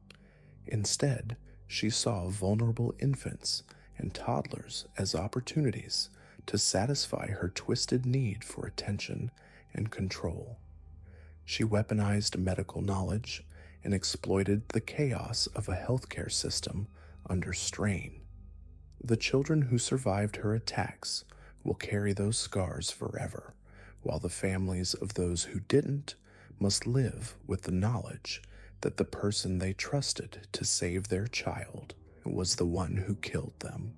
Instead, she saw vulnerable infants and toddlers as opportunities to satisfy her twisted need for attention and control. She weaponized medical knowledge and exploited the chaos of a healthcare system under strain. The children who survived her attacks will carry those scars forever, while the families of those who didn't must live with the knowledge that the person they trusted to save their child was the one who killed them.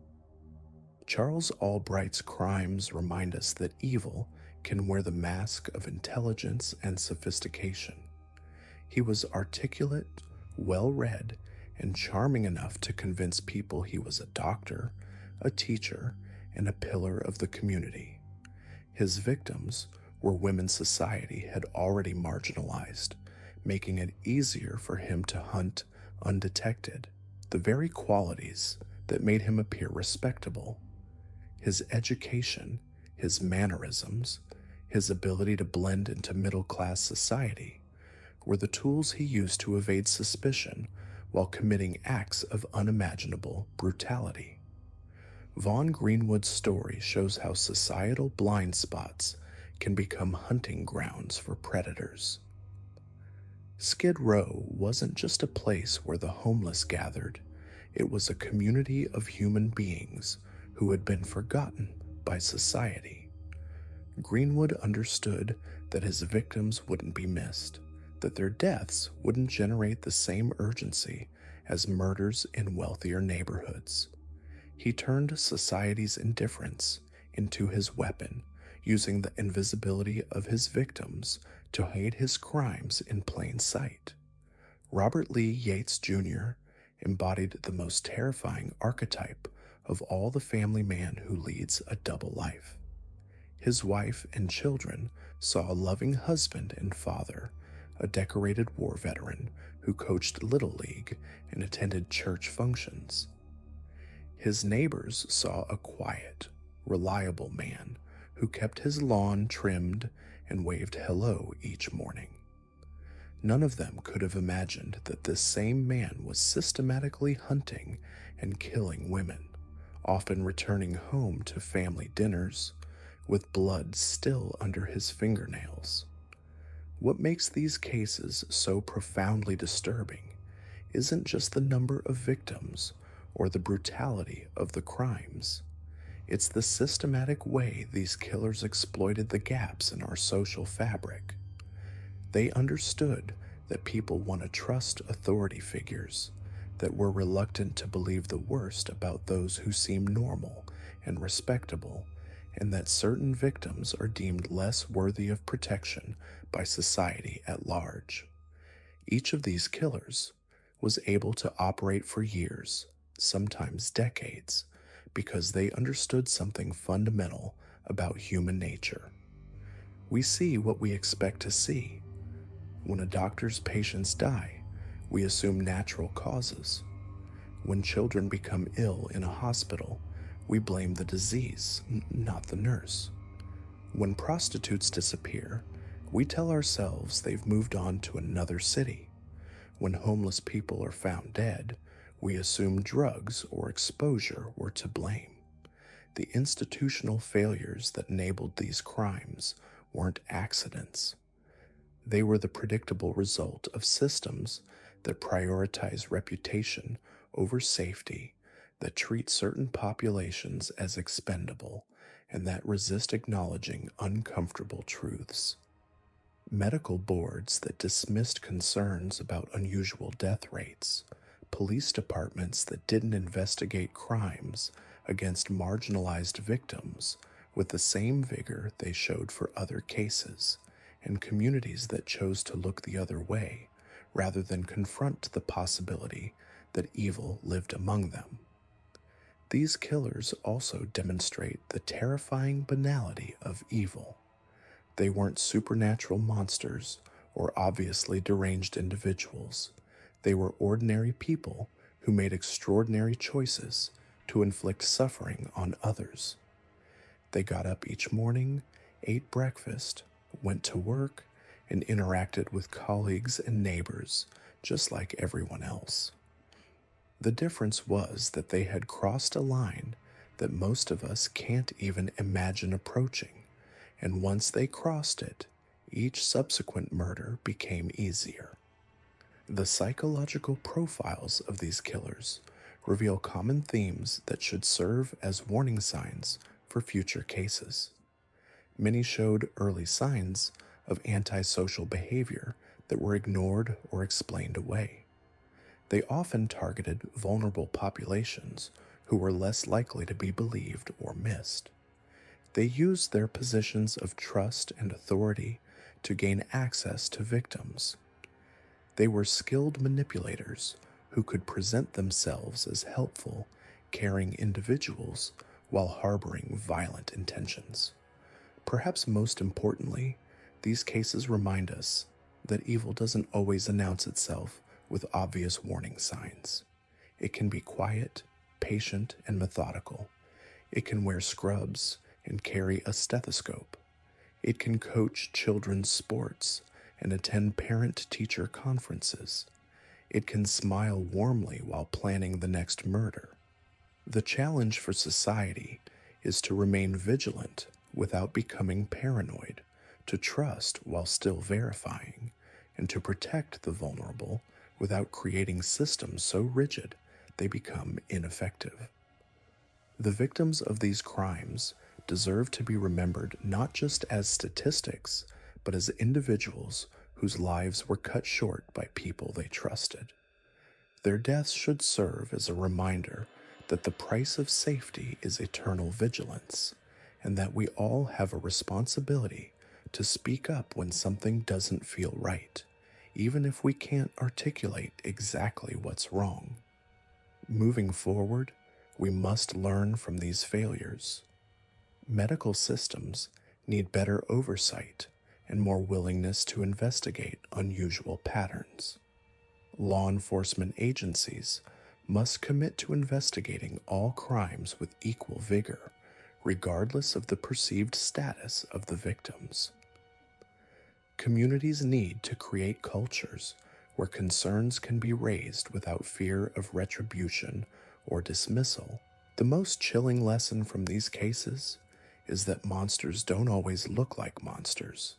Charles Albright's crimes remind us that evil can wear the mask of intelligence and sophistication. He was articulate, well-read, and charming enough to convince people he was a doctor, a teacher, and a pillar of the community. His victims were women society had already marginalized, making it easier for him to hunt undetected. The very qualities that made him appear respectable, his education, his mannerisms, his ability to blend into middle-class society, were the tools he used to evade suspicion while committing acts of unimaginable brutality. Vaughn Greenwood's story shows how societal blind spots can become hunting grounds for predators. Skid Row wasn't just a place where the homeless gathered, it was a community of human beings who had been forgotten by society. Greenwood understood that his victims wouldn't be missed, that their deaths wouldn't generate the same urgency as murders in wealthier neighborhoods. He turned society's indifference into his weapon, using the invisibility of his victims to hide his crimes in plain sight. Robert Lee Yates Jr. embodied the most terrifying archetype of all the family man who leads a double life. His wife and children saw a loving husband and father, a decorated war veteran who coached Little League and attended church functions. His neighbors saw a quiet, reliable man who kept his lawn trimmed and waved hello each morning. None of them could have imagined that this same man was systematically hunting and killing women, often returning home to family dinners with blood still under his fingernails. What makes these cases so profoundly disturbing isn't just the number of victims or the brutality of the crimes. It's the systematic way these killers exploited the gaps in our social fabric. They understood that people want to trust authority figures, that were reluctant to believe the worst about those who seem normal and respectable, and that certain victims are deemed less worthy of protection by society at large. Each of these killers was able to operate for years, sometimes decades, because they understood something fundamental about human nature. We see what we expect to see. When a doctor's patients die, we assume natural causes. When children become ill in a hospital, we blame the disease, not the nurse. When prostitutes disappear, we tell ourselves they've moved on to another city. When homeless people are found dead, we assume drugs or exposure were to blame. The institutional failures that enabled these crimes weren't accidents. They were the predictable result of systems that prioritize reputation over safety, that treat certain populations as expendable, and that resist acknowledging uncomfortable truths. Medical boards that dismissed concerns about unusual death rates, police departments that didn't investigate crimes against marginalized victims with the same vigor they showed for other cases, and communities that chose to look the other way rather than confront the possibility that evil lived among them. These killers also demonstrate the terrifying banality of evil. They weren't supernatural monsters or obviously deranged individuals. They were ordinary people who made extraordinary choices to inflict suffering on others. They got up each morning, ate breakfast, went to work, and interacted with colleagues and neighbors just like everyone else. The difference was that they had crossed a line that most of us can't even imagine approaching, and once they crossed it, each subsequent murder became easier. The psychological profiles of these killers reveal common themes that should serve as warning signs for future cases. Many showed early signs of antisocial behavior that were ignored or explained away. They often targeted vulnerable populations who were less likely to be believed or missed. They used their positions of trust and authority to gain access to victims. They were skilled manipulators who could present themselves as helpful, caring individuals while harboring violent intentions. Perhaps most importantly, these cases remind us that evil doesn't always announce itself with obvious warning signs. It can be quiet, patient, and methodical. It can wear scrubs and carry a stethoscope. It can coach children's sports and attend parent-teacher conferences. It can smile warmly while planning the next murder. The challenge for society is to remain vigilant without becoming paranoid, to trust while still verifying, and to protect the vulnerable without creating systems so rigid they become ineffective. The victims of these crimes deserve to be remembered not just as statistics, but as individuals whose lives were cut short by people they trusted. Their deaths should serve as a reminder that the price of safety is eternal vigilance, and that we all have a responsibility to speak up when something doesn't feel right, even if we can't articulate exactly what's wrong. Moving forward, we must learn from these failures. Medical systems need better oversight and more willingness to investigate unusual patterns. Law enforcement agencies must commit to investigating all crimes with equal vigor, regardless of the perceived status of the victims. Communities need to create cultures where concerns can be raised without fear of retribution or dismissal, The most chilling lesson from these cases is that monsters don't always look like monsters.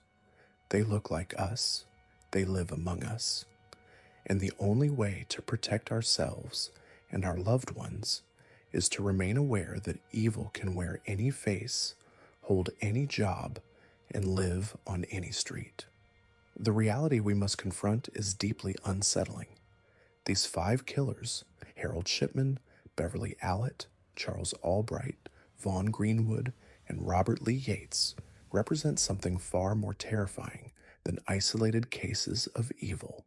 They look like us, they live among us, and the only way to protect ourselves and our loved ones is to remain aware that evil can wear any face, hold any job, and live on any street. The reality we must confront is deeply unsettling. These 5 killers, Harold Shipman, Beverly Allitt, Charles Albright, Vaughn Greenwood, and Robert Lee Yates, represent something far more terrifying than isolated cases of evil.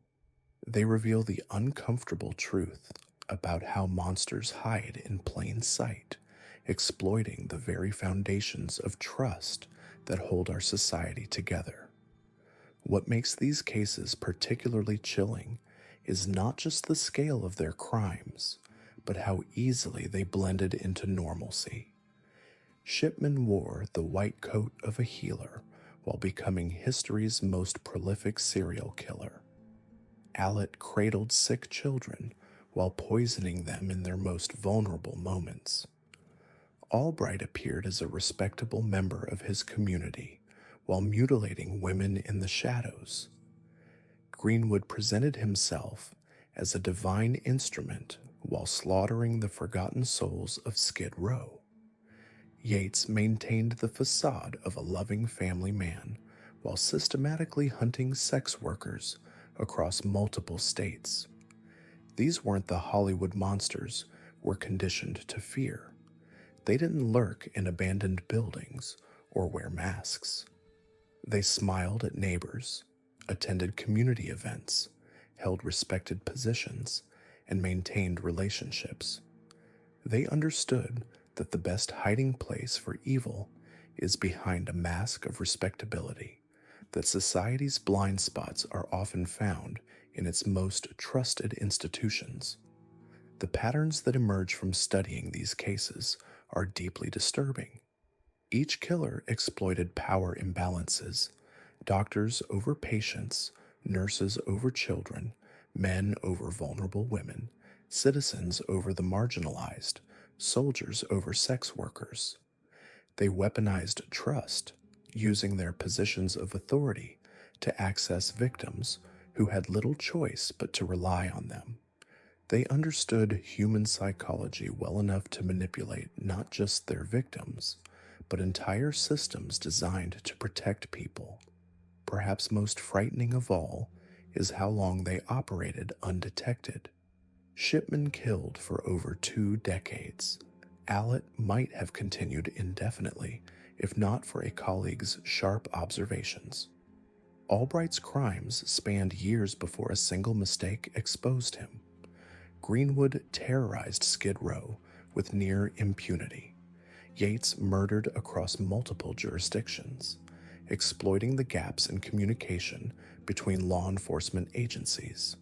They reveal the uncomfortable truth about how monsters hide in plain sight, exploiting the very foundations of trust that hold our society together. What makes these cases particularly chilling is not just the scale of their crimes, but how easily they blended into normalcy. Shipman wore the white coat of a healer while becoming history's most prolific serial killer. Allitt cradled sick children while poisoning them in their most vulnerable moments. Albright appeared as a respectable member of his community while mutilating women in the shadows. Greenwood presented himself as a divine instrument while slaughtering the forgotten souls of Skid Row. Yates maintained the facade of a loving family man while systematically hunting sex workers across multiple states. These weren't the Hollywood monsters we're conditioned to fear. They didn't lurk in abandoned buildings or wear masks. They smiled at neighbors, attended community events, held respected positions, and maintained relationships. They understood that the best hiding place for evil is behind a mask of respectability, that society's blind spots are often found in its most trusted institutions. The patterns that emerge from studying these cases are deeply disturbing. Each killer exploited power imbalances: doctors over patients, nurses over children, men over vulnerable women, citizens over the marginalized, soldiers over sex workers. They weaponized trust, using their positions of authority to access victims who had little choice but to rely on them. They understood human psychology well enough to manipulate not just their victims, but entire systems designed to protect people. Perhaps most frightening of all is how long they operated undetected. Shipman killed for over 2 decades. Allitt might have continued indefinitely if not for a colleague's sharp observations. Albright's crimes spanned years before a single mistake exposed him. Greenwood terrorized Skid Row with near impunity. Yates murdered across multiple jurisdictions, exploiting the gaps in communication between law enforcement agencies.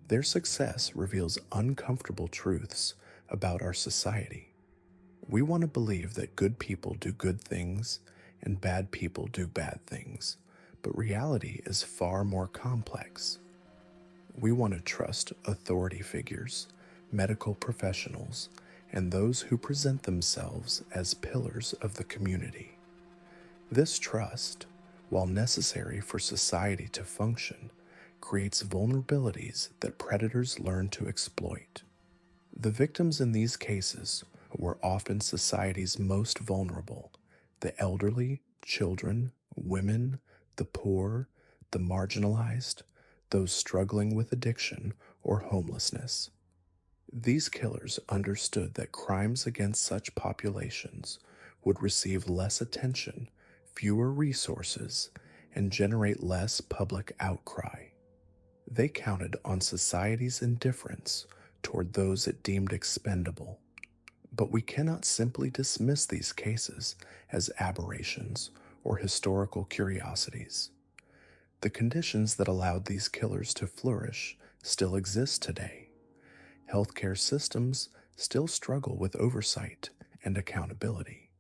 Their success reveals uncomfortable truths about our society. We want to believe that good people do good things and bad people do bad things, but reality is far more complex. We want to trust authority figures, medical professionals, and those who present themselves as pillars of the community. This trust, while necessary for society to function, creates vulnerabilities that predators learn to exploit. The victims in these cases were often society's most vulnerable: the elderly, children, women, the poor, the marginalized, those struggling with addiction or homelessness. These killers understood that crimes against such populations would receive less attention, fewer resources, and generate less public outcry. They counted on society's indifference toward those it deemed expendable. But we cannot simply dismiss these cases as aberrations or historical curiosities. The conditions that allowed these killers to flourish still exist today. Healthcare systems still struggle with oversight and accountability.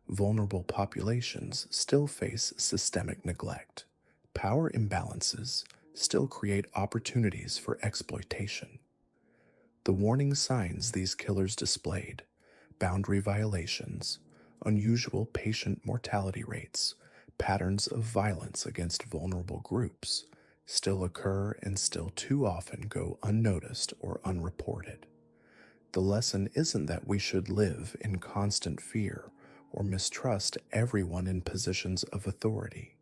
Vulnerable populations still face systemic neglect. Power imbalances still create opportunities for exploitation. The warning signs these killers displayed, boundary violations, unusual patient mortality rates, patterns of violence against vulnerable groups still occur and still too often go unnoticed or unreported. The lesson isn't that we should live in constant fear or mistrust everyone in positions of authority.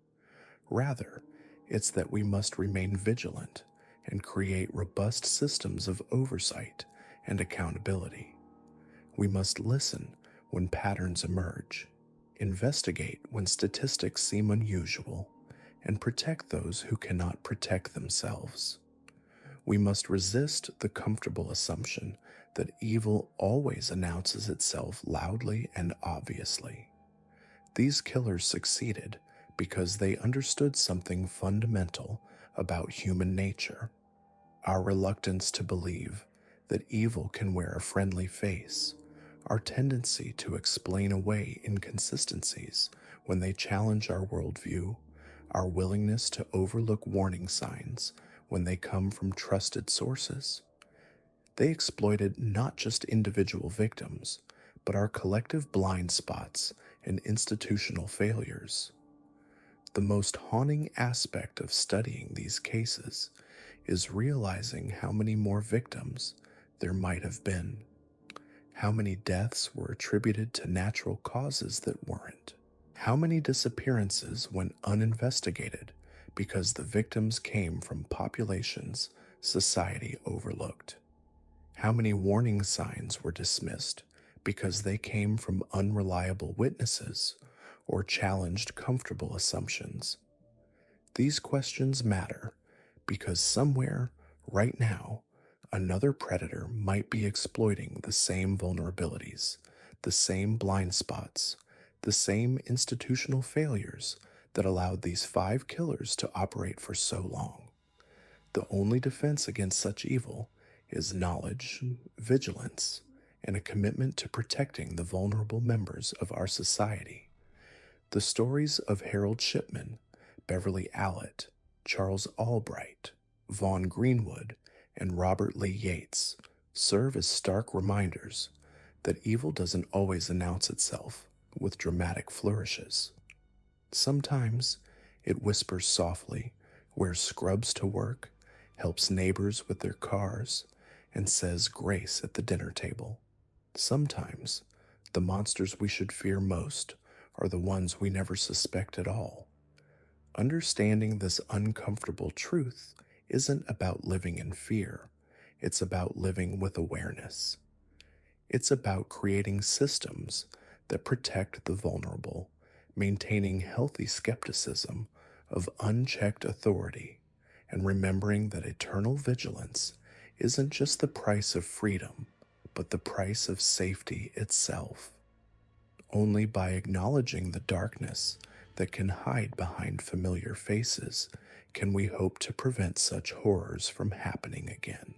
Rather, it's that we must remain vigilant and create robust systems of oversight and accountability. We must listen when patterns emerge, investigate when statistics seem unusual, and protect those who cannot protect themselves. We must resist the comfortable assumption that evil always announces itself loudly and obviously. These killers succeeded because they understood something fundamental about human nature: our reluctance to believe that evil can wear a friendly face, our tendency to explain away inconsistencies when they challenge our worldview, our willingness to overlook warning signs when they come from trusted sources. They exploited not just individual victims, but our collective blind spots and institutional failures. The most haunting aspect of studying these cases is realizing how many more victims there might have been. How many deaths were attributed to natural causes that weren't? How many disappearances went uninvestigated because the victims came from populations society overlooked? How many warning signs were dismissed because they came from unreliable witnesses or challenged comfortable assumptions? These questions matter because somewhere, right now, another predator might be exploiting the same vulnerabilities, the same blind spots, the same institutional failures that allowed these 5 killers to operate for so long. The only defense against such evil is knowledge, vigilance, and a commitment to protecting the vulnerable members of our society. The stories of Harold Shipman, Beverly Allitt, Charles Albright, Vaughn Greenwood, and Robert Lee Yates serve as stark reminders that evil doesn't always announce itself with dramatic flourishes. Sometimes it whispers softly, wears scrubs to work, helps neighbors with their cars, and says grace at the dinner table. Sometimes the monsters we should fear most are the ones we never suspect at all. Understanding this uncomfortable truth isn't about living in fear. It's about living with awareness. It's about creating systems that protect the vulnerable, maintaining healthy skepticism of unchecked authority, and remembering that eternal vigilance isn't just the price of freedom, but the price of safety itself. Only by acknowledging the darkness that can hide behind familiar faces can we hope to prevent such horrors from happening again.